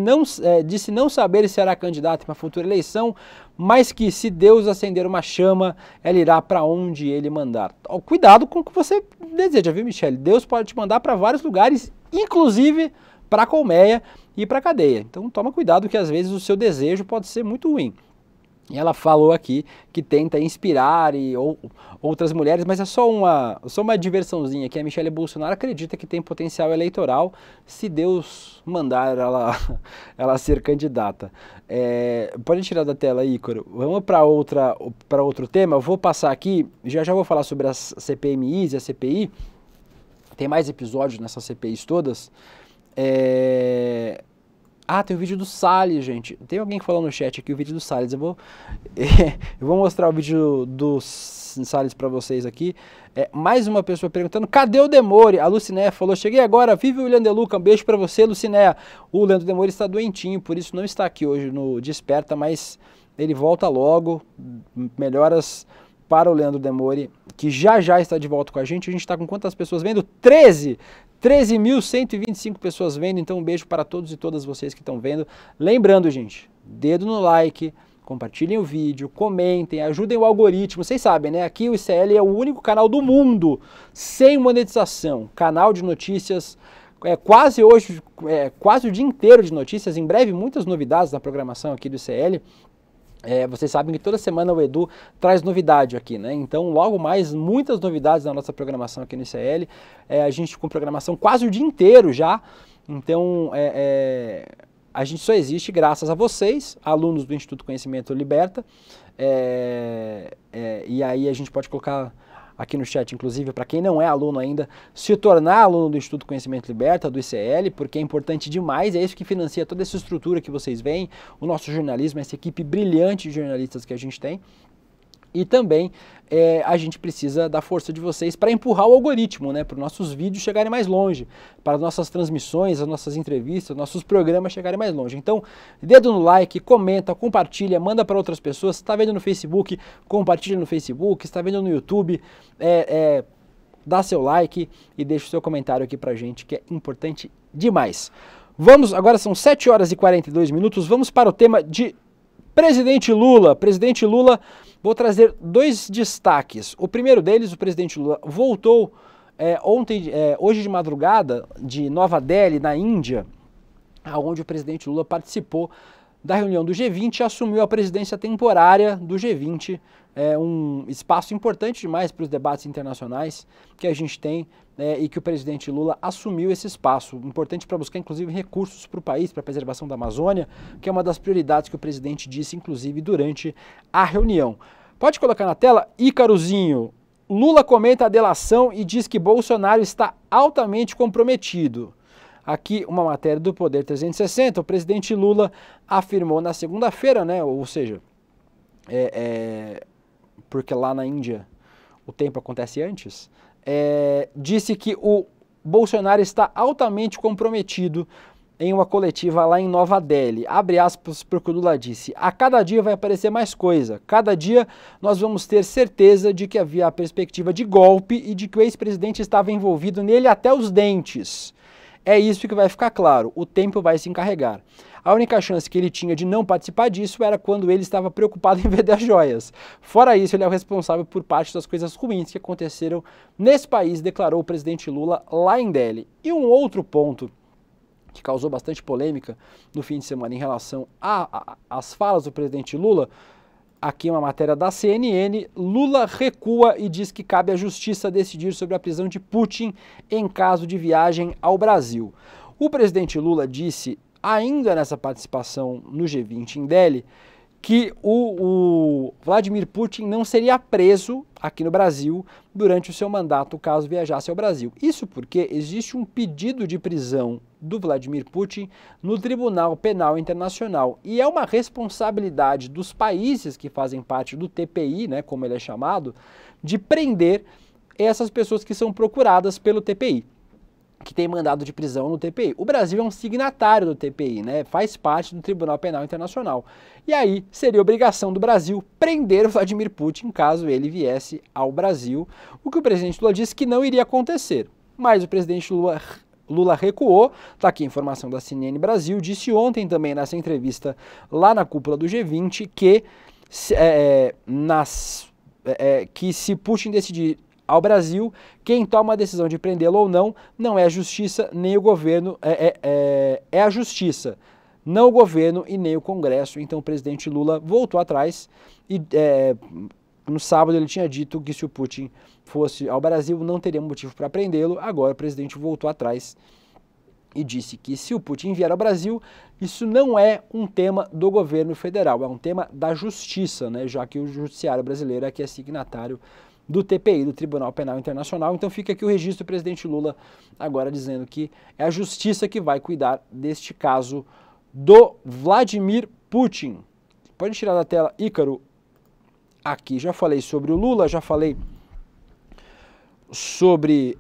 não saber se será candidata para a futura eleição, mas que se Deus acender uma chama, ela irá para onde ele mandar. Cuidado com o que você deseja, viu, Michele? Deus pode te mandar para vários lugares, inclusive para a colmeia e para a cadeia. Então toma cuidado que às vezes o seu desejo pode ser muito ruim. E ela falou aqui que tenta inspirar outras mulheres, mas é só uma diversãozinha, que a Michele Bolsonaro acredita que tem potencial eleitoral se Deus mandar ela ser candidata. Pode tirar da tela aí, Ícaro. Vamos para outro tema. Eu vou passar aqui, já vou falar sobre as CPMIs e a CPI. Tem mais episódios nessas CPIs todas. Ah, tem o vídeo do Salles, gente. Tem alguém que falou no chat aqui o vídeo do Salles. Eu vou mostrar o vídeo do Salles para vocês aqui. Mais uma pessoa perguntando, cadê o Demore? A Lucinéia falou, cheguei agora, vive o William De Luca, um beijo para você, Lucinéia. O Leandro Demore está doentinho, por isso não está aqui hoje no Desperta, mas ele volta logo. Melhoras para o Leandro Demore, que já está de volta com a gente. A gente está com quantas pessoas vendo? 13.125 pessoas vendo, então um beijo para todos e todas vocês que estão vendo. Lembrando, gente, dedo no like, compartilhem o vídeo, comentem, ajudem o algoritmo. Vocês sabem, né? Aqui o ICL é o único canal do mundo sem monetização. Canal de notícias, quase o dia inteiro de notícias. Em breve, muitas novidades na programação aqui do ICL. Vocês sabem que toda semana o Edu traz novidade aqui, né? Então, logo mais, muitas novidades na nossa programação aqui no ICL. A gente com programação quase o dia inteiro já. Então, a gente só existe graças a vocês, alunos do Instituto Conhecimento Liberta. E aí a gente pode colocar aqui no chat, inclusive, para quem não é aluno ainda, se tornar aluno do Instituto Conhecimento Liberta, do ICL, porque é importante demais, é isso que financia toda essa estrutura que vocês veem, o nosso jornalismo, essa equipe brilhante de jornalistas que a gente tem. E também a gente precisa da força de vocês para empurrar o algoritmo, né, para os nossos vídeos chegarem mais longe, para as nossas transmissões, as nossas entrevistas, nossos programas chegarem mais longe. Então, dedo no like, comenta, compartilha, manda para outras pessoas. Se está vendo no Facebook, compartilha no Facebook. Se está vendo no YouTube, dá seu like e deixa o seu comentário aqui para a gente, que é importante demais. Vamos, agora são 7 horas e 42 minutos, vamos para o tema de Presidente Lula. Presidente Lula, vou trazer 2 destaques. O primeiro deles, o presidente Lula voltou hoje de madrugada de Nova Delhi, na Índia, onde o presidente Lula participou da reunião do G20 e assumiu a presidência temporária do G20, um espaço importante demais para os debates internacionais que a gente tem, e que o presidente Lula assumiu esse espaço, importante para buscar inclusive recursos para o país, para a preservação da Amazônia, que é uma das prioridades que o presidente disse inclusive durante a reunião. Pode colocar na tela, Ícarozinho. Lula comenta a delação e diz que Bolsonaro está altamente comprometido. Aqui uma matéria do Poder 360, o presidente Lula afirmou na segunda-feira, né, ou seja, porque lá na Índia o tempo acontece antes, disse que o Bolsonaro está altamente comprometido em uma coletiva lá em Nova Delhi. Abre aspas porque o Lula disse, a cada dia vai aparecer mais coisa, cada dia nós vamos ter certeza de que havia a perspectiva de golpe e de que o ex-presidente estava envolvido nele até os dentes. É isso que vai ficar claro, o tempo vai se encarregar. A única chance que ele tinha de não participar disso era quando ele estava preocupado em vender as joias. Fora isso, ele é o responsável por parte das coisas ruins que aconteceram nesse país, declarou o presidente Lula lá em Delhi. E um outro ponto que causou bastante polêmica no fim de semana em relação às falas do presidente Lula, aqui uma matéria da CNN, Lula recua e diz que cabe à justiça decidir sobre a prisão de Putin em caso de viagem ao Brasil. O presidente Lula disse, ainda nessa participação no G20 em Delhi, que o Vladimir Putin não seria preso aqui no Brasil durante o seu mandato caso viajasse ao Brasil. Isso porque existe um pedido de prisão do Vladimir Putin no Tribunal Penal Internacional e é uma responsabilidade dos países que fazem parte do TPI, né, como ele é chamado, de prender essas pessoas que são procuradas pelo TPI, que tem mandado de prisão no TPI. O Brasil é um signatário do TPI, né? Faz parte do Tribunal Penal Internacional. E aí seria obrigação do Brasil prender o Vladimir Putin caso ele viesse ao Brasil, o que o presidente Lula disse que não iria acontecer. Mas o presidente Lula recuou, está aqui a informação da CNN Brasil, disse ontem também nessa entrevista lá na cúpula do G20 que, que se Putin decidir ao Brasil, quem toma a decisão de prendê-lo ou não, não é a justiça nem o governo, é a justiça, não o governo e nem o Congresso. Então o presidente Lula voltou atrás e no sábado ele tinha dito que se o Putin fosse ao Brasil não teria motivo para prendê-lo. Agora o presidente voltou atrás e disse que se o Putin vier ao Brasil, isso não é um tema do governo federal, é um tema da justiça, né, já que o judiciário brasileiro é que é signatário do TPI, do Tribunal Penal Internacional. Então fica aqui o registro do presidente Lula agora dizendo que é a justiça que vai cuidar deste caso do Vladimir Putin. Pode tirar da tela, Ícaro, aqui. Já falei sobre o Lula, já falei sobre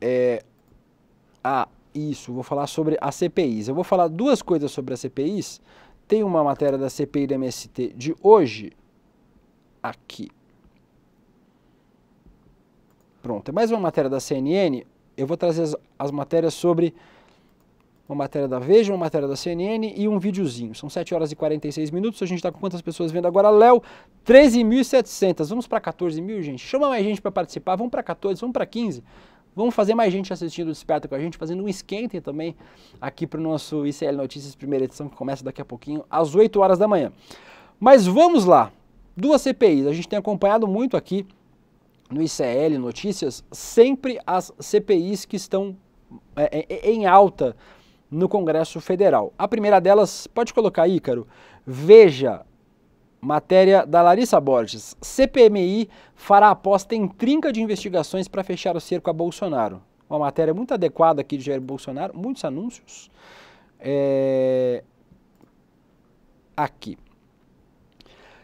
vou falar sobre as CPIs. Eu vou falar duas coisas sobre as CPIs. Tem uma matéria da CPI do MST de hoje, aqui. Pronto, é mais uma matéria da CNN. Eu vou trazer as matérias sobre uma matéria da Veja, uma matéria da CNN e um videozinho. São 7 horas e 46 minutos. A gente está com quantas pessoas vendo agora? Léo, 13.700. Vamos para 14 mil, gente? Chama mais gente para participar. Vamos para 14, vamos para 15. Vamos fazer mais gente assistindo o Desperta com a gente, fazendo um esquenta também aqui para o nosso ICL Notícias, primeira edição, que começa daqui a pouquinho, às 8 horas da manhã. Mas vamos lá. Duas CPIs. A gente tem acompanhado muito aqui no ICL Notícias, sempre as CPIs que estão em alta no Congresso Federal. A primeira delas, pode colocar, Ícaro, Veja, matéria da Larissa Borges. CPMI fará aposta em trinca de investigações para fechar o cerco a Bolsonaro. Uma matéria muito adequada aqui de Jair Bolsonaro, muitos anúncios. Aqui.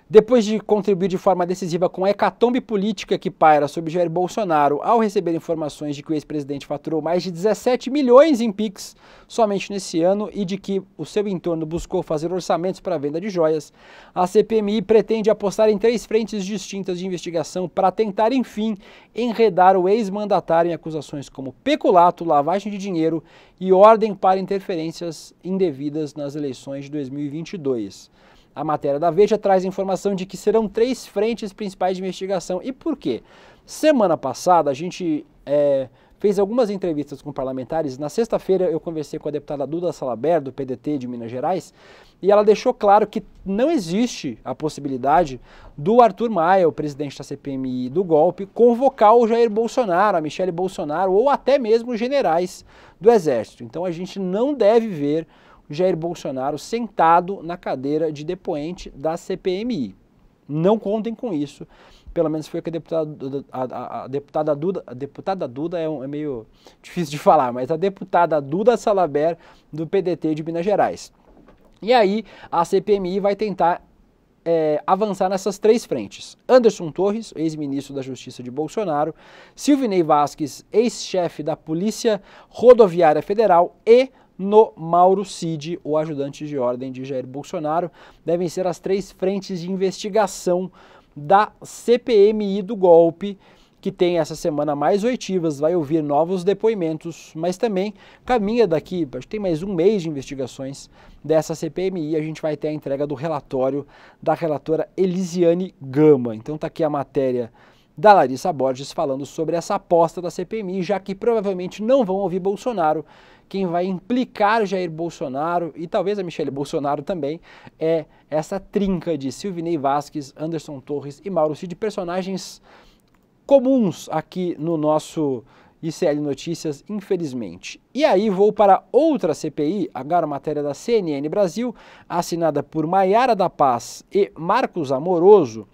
Depois de contribuir de forma decisiva com a hecatombe política que paira sobre Jair Bolsonaro, ao receber informações de que o ex-presidente faturou mais de 17 milhões em Pix somente nesse ano e de que o seu entorno buscou fazer orçamentos para a venda de joias, a CPMI pretende apostar em 3 frentes distintas de investigação para tentar, enfim, enredar o ex-mandatário em acusações como peculato, lavagem de dinheiro e ordem para interferências indevidas nas eleições de 2022. A matéria da Veja traz a informação de que serão 3 frentes principais de investigação. E por quê? Semana passada a gente fez algumas entrevistas com parlamentares. Na sexta-feira eu conversei com a deputada Duda Salabert, do PDT de Minas Gerais, e ela deixou claro que não existe a possibilidade do Arthur Maia, o presidente da CPMI do golpe, convocar o Jair Bolsonaro, a Michele Bolsonaro ou até mesmo generais do Exército. Então a gente não deve ver Jair Bolsonaro sentado na cadeira de depoente da CPMI. Não contem com isso. Pelo menos foi o que a deputada Duda é meio difícil de falar, mas a deputada Duda Salabert do PDT de Minas Gerais. E aí a CPMI vai tentar avançar nessas 3 frentes. Anderson Torres, ex-ministro da Justiça de Bolsonaro, Silvinei Vasquez, ex-chefe da Polícia Rodoviária Federal e no Mauro Cid, o ajudante de ordem de Jair Bolsonaro, devem ser as 3 frentes de investigação da CPMI do golpe, que tem essa semana mais oitivas, vai ouvir novos depoimentos, mas também caminha daqui, acho que tem mais um mês de investigações dessa CPMI, a gente vai ter a entrega do relatório da relatora Elisiane Gama. Então tá aqui a matéria da Larissa Borges falando sobre essa aposta da CPMI, já que provavelmente não vão ouvir Bolsonaro. Quem vai implicar Jair Bolsonaro e talvez a Michele Bolsonaro também é essa trinca de Silvinei Vasquez, Anderson Torres e Mauro Cid, personagens comuns aqui no nosso ICL Notícias, infelizmente. E aí vou para outra CPI, agora matéria da CNN Brasil, assinada por Maiara da Paz e Marcos Amoroso,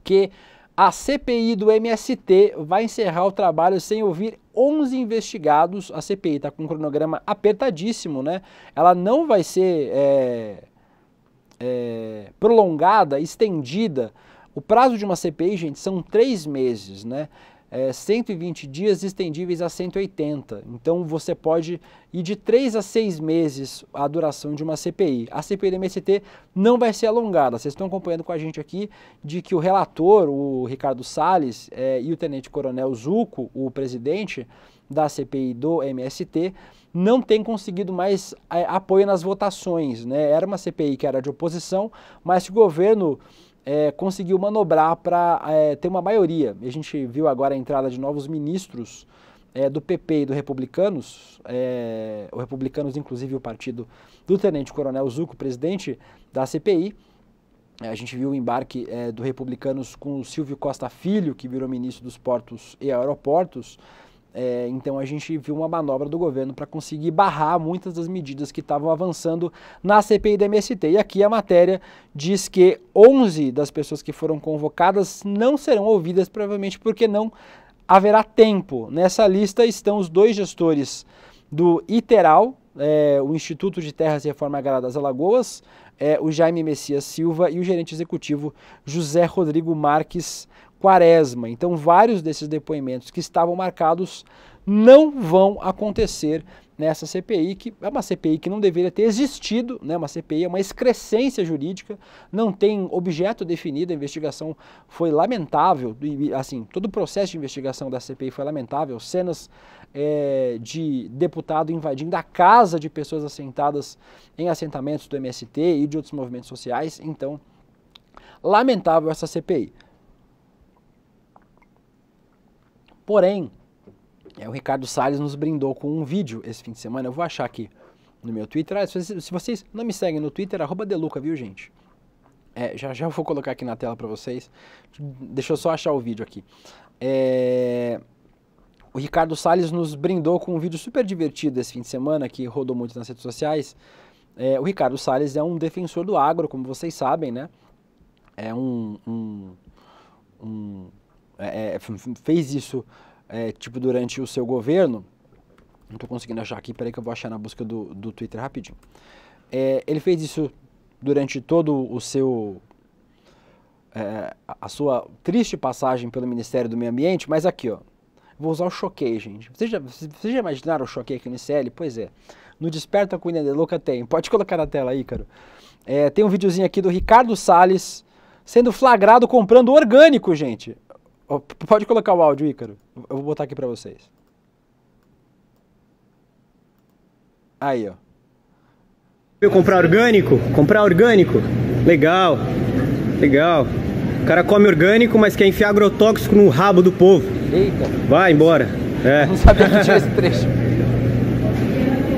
que a CPI do MST vai encerrar o trabalho sem ouvir 11 investigados. A CPI está com um cronograma apertadíssimo, né? Ela não vai ser prolongada, estendida. O prazo de uma CPI, gente, são 3 meses, né? 120 dias estendíveis a 180. Então você pode ir de 3 a 6 meses a duração de uma CPI. A CPI do MST não vai ser alongada. Vocês estão acompanhando com a gente aqui de que o relator, o Ricardo Salles, e o tenente-coronel Zucco, o presidente da CPI do MST, não tem conseguido mais apoio nas votações, né? Era uma CPI que era de oposição, mas o governo conseguiu manobrar para ter uma maioria. A gente viu agora a entrada de novos ministros do PP e do Republicanos, o Republicanos inclusive o partido do tenente-coronel Zucco, presidente da CPI. A gente viu o embarque do Republicanos com o Silvio Costa Filho, que virou ministro dos Portos e Aeroportos. Então a gente viu uma manobra do governo para conseguir barrar muitas das medidas que estavam avançando na CPI da MST. E aqui a matéria diz que 11 das pessoas que foram convocadas não serão ouvidas, provavelmente porque não haverá tempo. Nessa lista estão os 2 gestores do Iteral, o Instituto de Terras e Reforma Agrária das Alagoas, o Jaime Messias Silva e o gerente executivo José Rodrigo Marques Quaresma. Então, vários desses depoimentos que estavam marcados não vão acontecer nessa CPI, que é uma CPI que não deveria ter existido, né? Uma CPI é uma excrescência jurídica, não tem objeto definido, a investigação foi lamentável, e, assim, todo o processo de investigação da CPI foi lamentável, cenas de deputado invadindo a casa de pessoas assentadas em assentamentos do MST e de outros movimentos sociais, então, lamentável essa CPI. Porém, o Ricardo Salles nos brindou com um vídeo esse fim de semana, eu vou achar aqui no meu Twitter. Se vocês não me seguem no Twitter, @deluca, viu, gente? Já vou colocar aqui na tela para vocês, deixa eu só achar o vídeo aqui. O Ricardo Salles nos brindou com um vídeo super divertido esse fim de semana, que rodou muito nas redes sociais. O Ricardo Salles é um defensor do agro, como vocês sabem, né? Fez isso tipo durante o seu governo. Não estou conseguindo achar aqui, peraí que eu vou achar na busca do Twitter rapidinho. Ele fez isso durante todo o seu a sua triste passagem pelo Ministério do Meio Ambiente, mas aqui, ó, vou usar o Choquei, gente. Vocês já imaginaram o Choquei aqui no ICL? Pois é, no Desperta com William Deluca tem, pode colocar na tela aí, cara. Tem um videozinho aqui do Ricardo Salles sendo flagrado comprando orgânico, gente. Pode colocar o áudio, Ícaro. Eu vou botar aqui pra vocês. Aí, ó. Eu comprar orgânico? Comprar orgânico? Legal. Legal. O cara come orgânico, mas quer enfiar agrotóxico no rabo do povo. Eita. Vai embora. Não sabia que tinha esse trecho.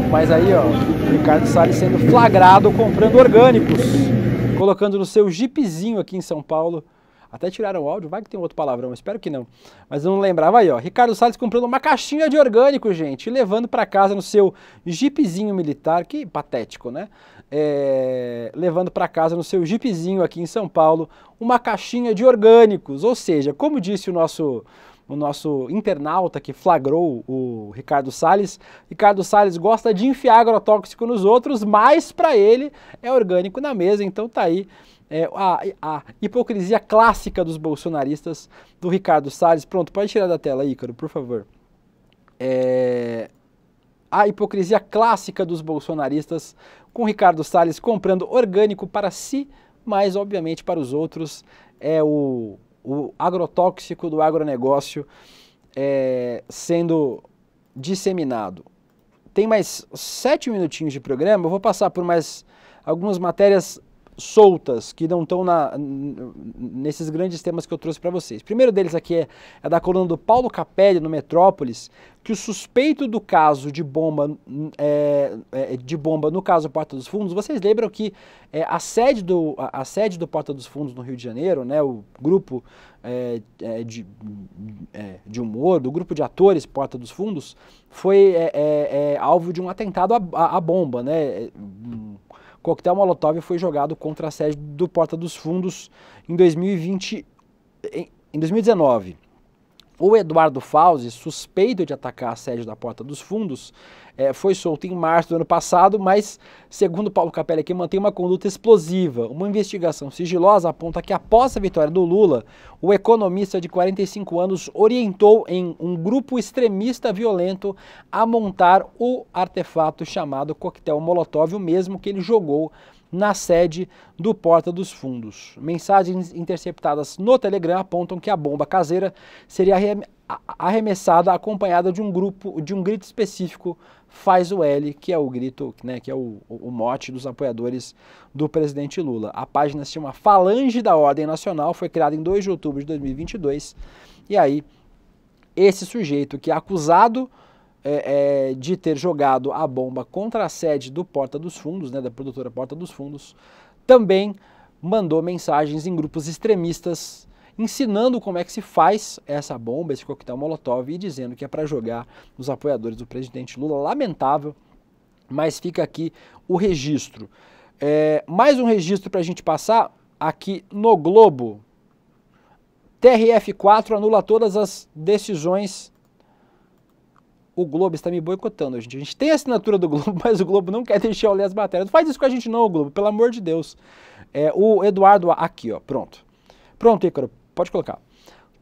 Mas aí, ó, o Ricardo Salles sendo flagrado comprando orgânicos, colocando no seu jipezinho aqui em São Paulo. Até tiraram o áudio, vai que tem outro palavrão, espero que não. Mas eu não lembrava aí, ó. Ricardo Salles comprando uma caixinha de orgânico, gente, e levando para casa no seu jipezinho militar, que patético, né? Levando para casa no seu jipezinho aqui em São Paulo, uma caixinha de orgânicos. Ou seja, como disse o nosso internauta que flagrou o Ricardo Salles gosta de enfiar agrotóxico nos outros, mas para ele é orgânico na mesa, então tá aí. A hipocrisia clássica dos bolsonaristas do Ricardo Salles. Pronto, pode tirar da tela, Ícaro, por favor. A hipocrisia clássica dos bolsonaristas com Ricardo Salles comprando orgânico para si, mas obviamente para os outros é o agrotóxico do agronegócio sendo disseminado. Tem mais 7 minutinhos de programa, eu vou passar por mais algumas matérias soltas, que não estão nesses grandes temas que eu trouxe para vocês. O primeiro deles aqui é da coluna do Paulo Capelli, no Metrópolis, que o suspeito do caso de bomba no caso Porta dos Fundos, vocês lembram que a sede do Porta dos Fundos no Rio de Janeiro, né, o grupo de humor, do grupo de atores Porta dos Fundos, foi alvo de um atentado à bomba, né? Coquetel Molotov foi jogado contra a sede do Porta dos Fundos em 2019. O Eduardo Fauzi, suspeito de atacar a sede da Porta dos Fundos, foi solto em março do ano passado, mas, segundo Paulo Capelli aqui, mantém uma conduta explosiva. Uma investigação sigilosa aponta que, após a vitória do Lula, o economista de 45 anos orientou em um grupo extremista violento a montar o artefato chamado Coquetel Molotov, o mesmo que ele jogou na sede do Porta dos Fundos. Mensagens interceptadas no Telegram apontam que a bomba caseira seria arremessada acompanhada de um grito específico, faz o L, que é o grito, né, que é o mote dos apoiadores do presidente Lula. A página se chama Falange da Ordem Nacional, foi criada em 2 de outubro de 2022, e aí esse sujeito que é acusado de ter jogado a bomba contra a sede do Porta dos Fundos, né, da produtora Porta dos Fundos, também mandou mensagens em grupos extremistas ensinando como é que se faz essa bomba, esse coquetel Molotov, e dizendo que é para jogar nos apoiadores do presidente Lula. Lamentável, mas fica aqui o registro. Mais um registro para a gente passar aqui no Globo. TRF4 anula todas as decisões O Globo está me boicotando, gente. A gente tem a assinatura do Globo, mas o Globo não quer deixar eu ler as matérias. Não faz isso com a gente não, Globo, pelo amor de Deus. O Eduardo, aqui, ó, pronto. Pronto, Ícaro, pode colocar.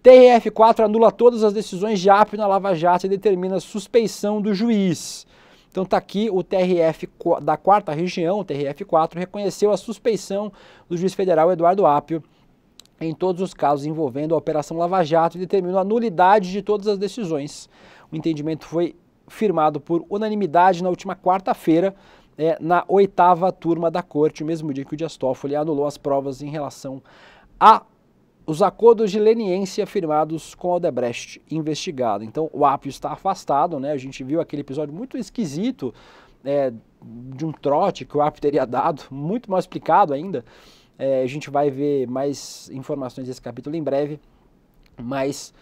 TRF4 anula todas as decisões de APio na Lava Jato e determina a suspeição do juiz. Então tá aqui o TRF da 4ª região, o TRF4, reconheceu a suspeição do juiz federal Eduardo Apio em todos os casos envolvendo a Operação Lava Jato e determinou a nulidade de todas as decisões. O entendimento foi firmado por unanimidade na última quarta-feira, na 8ª turma da Corte, o mesmo dia que o Dias Toffoli anulou as provas em relação a os acordos de leniência firmados com Odebrecht investigado. Então o Apio está afastado, né? A gente viu aquele episódio muito esquisito de um trote que o Apio teria dado, muito mal explicado ainda. A gente vai ver mais informações desse capítulo em breve, mas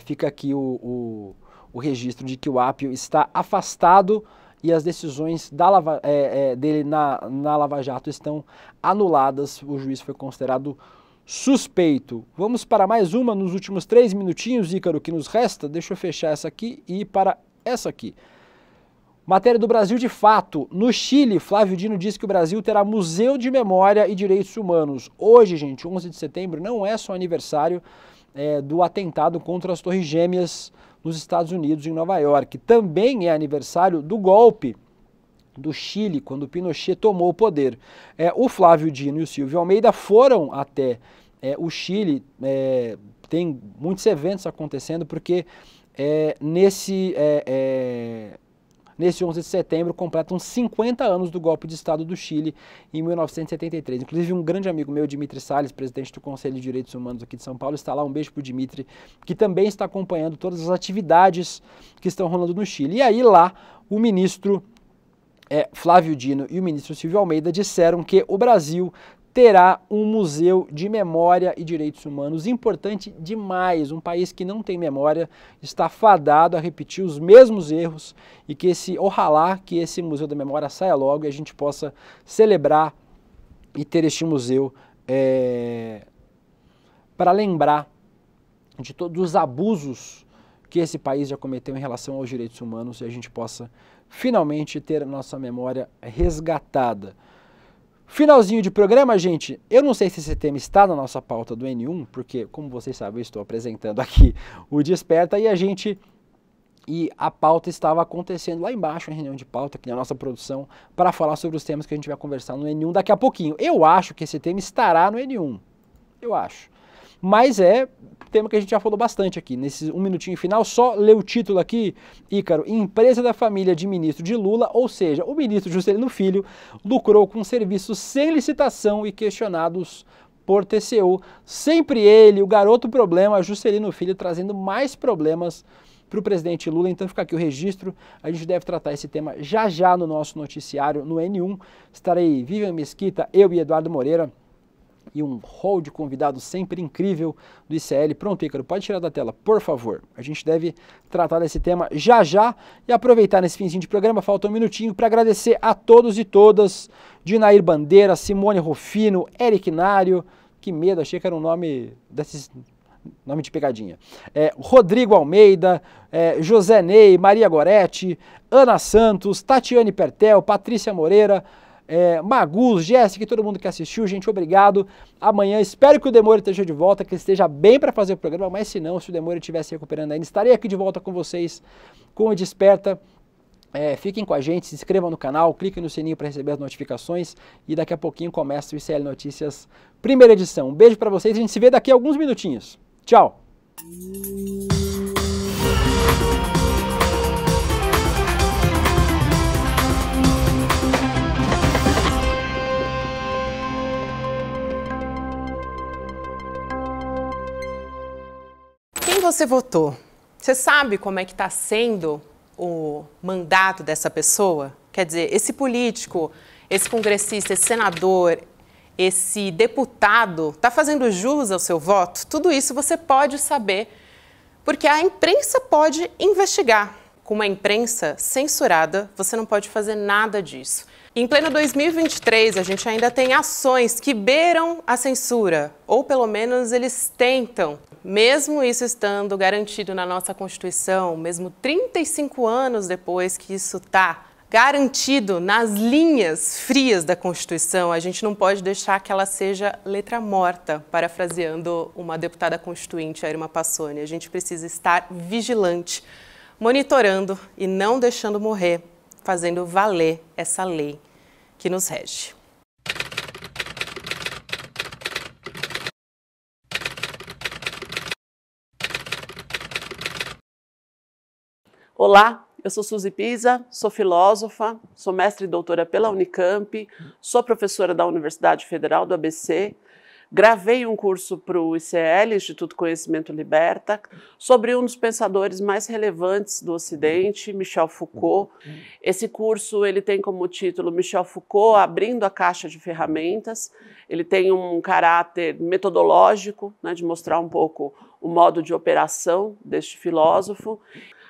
fica aqui o registro de que o Apio está afastado e as decisões dele na Lava Jato estão anuladas. O juiz foi considerado suspeito. Vamos para mais uma nos últimos 3 minutinhos, Ícaro, que nos resta. Deixa eu fechar essa aqui e ir para essa aqui. Matéria do Brasil de Fato. No Chile, Flávio Dino diz que o Brasil terá Museu de Memória e Direitos Humanos. Hoje, gente, 11 de setembro, não é só aniversário do atentado contra as Torres Gêmeas nos Estados Unidos, em Nova York. Também é aniversário do golpe do Chile, quando Pinochet tomou o poder. O Flávio Dino e o Silvio Almeida foram até o Chile, tem muitos eventos acontecendo, porque nesse 11 de setembro completam 50 anos do golpe de Estado do Chile em 1973. Inclusive um grande amigo meu, Dimitri Salles, presidente do Conselho de Direitos Humanos aqui de São Paulo, está lá. Um beijo para o Dimitri, que também está acompanhando todas as atividades que estão rolando no Chile. E aí lá o ministro Flávio Dino e o ministro Silvio Almeida disseram que o Brasil terá um museu de memória e direitos humanos importante demais. Um país que não tem memória está fadado a repetir os mesmos erros e que oxalá que esse museu da memória saia logo e a gente possa celebrar e ter este museu para lembrar de todos os abusos que esse país já cometeu em relação aos direitos humanos e a gente possa finalmente ter a nossa memória resgatada. Finalzinho de programa, gente. Eu não sei se esse tema está na nossa pauta do N1, porque, como vocês sabem, eu estou apresentando aqui o Desperta e a pauta estava acontecendo lá embaixo, em reunião de pauta, aqui na nossa produção, para falar sobre os temas que a gente vai conversar no N1 daqui a pouquinho. Eu acho que esse tema estará no N1. Eu acho. Mas é tema que a gente já falou bastante aqui. Nesse 1 minutinho final, só ler o título aqui, Ícaro. Empresa da família de ministro de Lula, ou seja, o ministro Juscelino Filho, lucrou com serviços sem licitação e questionados por TCU. Sempre ele, o garoto problema, Juscelino Filho, trazendo mais problemas para o presidente Lula. Então fica aqui o registro. A gente deve tratar esse tema já já no nosso noticiário no N1. Estarei Vivian Mesquita, eu e Eduardo Moreira, e um hall de convidados sempre incrível do ICL. Pronto, Ícaro, pode tirar da tela, por favor. A gente deve tratar desse tema já já e aproveitar nesse finzinho de programa, falta um minutinho, para agradecer a todos e todas, Dinair Bandeira, Simone Rufino, Eric Nário, que medo, achei que era um nome nome de pegadinha. Rodrigo Almeida, José Ney, Maria Goretti, Ana Santos, Tatiane Pertel, Patrícia Moreira, Magus, Jéssica e todo mundo que assistiu, gente, obrigado. Amanhã espero que o Demore esteja de volta, que ele esteja bem para fazer o programa, mas se não, se o Demore estivesse recuperando ainda, estarei aqui de volta com vocês com o Desperta. Fiquem com a gente, se inscrevam no canal, cliquem no sininho para receber as notificações e daqui a pouquinho começa o ICL Notícias, primeira edição. Um beijo para vocês, a gente se vê daqui a alguns minutinhos. Tchau! Quem você votou? Você sabe como é que está sendo o mandato dessa pessoa? Quer dizer, esse político, esse congressista, esse senador, esse deputado, está fazendo jus ao seu voto? Tudo isso você pode saber, porque a imprensa pode investigar. Com uma imprensa censurada, você não pode fazer nada disso. Em pleno 2023, a gente ainda tem ações que beiram a censura, ou pelo menos eles tentam. mesmo isso estando garantido na nossa Constituição, mesmo 35 anos depois que isso está garantido nas linhas frias da Constituição, a gente não pode deixar que ela seja letra morta, parafraseando uma deputada constituinte, a Irma Passoni. A gente precisa estar vigilante, monitorando e não deixando morrer, fazendo valer essa lei que nos rege. Olá, eu sou Suzy Pisa, sou filósofa, sou mestre e doutora pela Unicamp, sou professora da Universidade Federal do ABC, gravei um curso para o ICL, Instituto Conhecimento Liberta, sobre um dos pensadores mais relevantes do Ocidente, Michel Foucault. Esse curso ele tem como título Michel Foucault, Abrindo a Caixa de Ferramentas. Ele tem um caráter metodológico, né, de mostrar um pouco o modo de operação deste filósofo.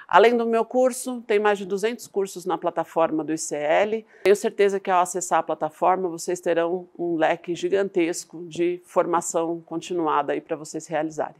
Além do meu curso, tem mais de 200 cursos na plataforma do ICL. Tenho certeza que ao acessar a plataforma, vocês terão um leque gigantesco de formação continuada aí para vocês realizarem.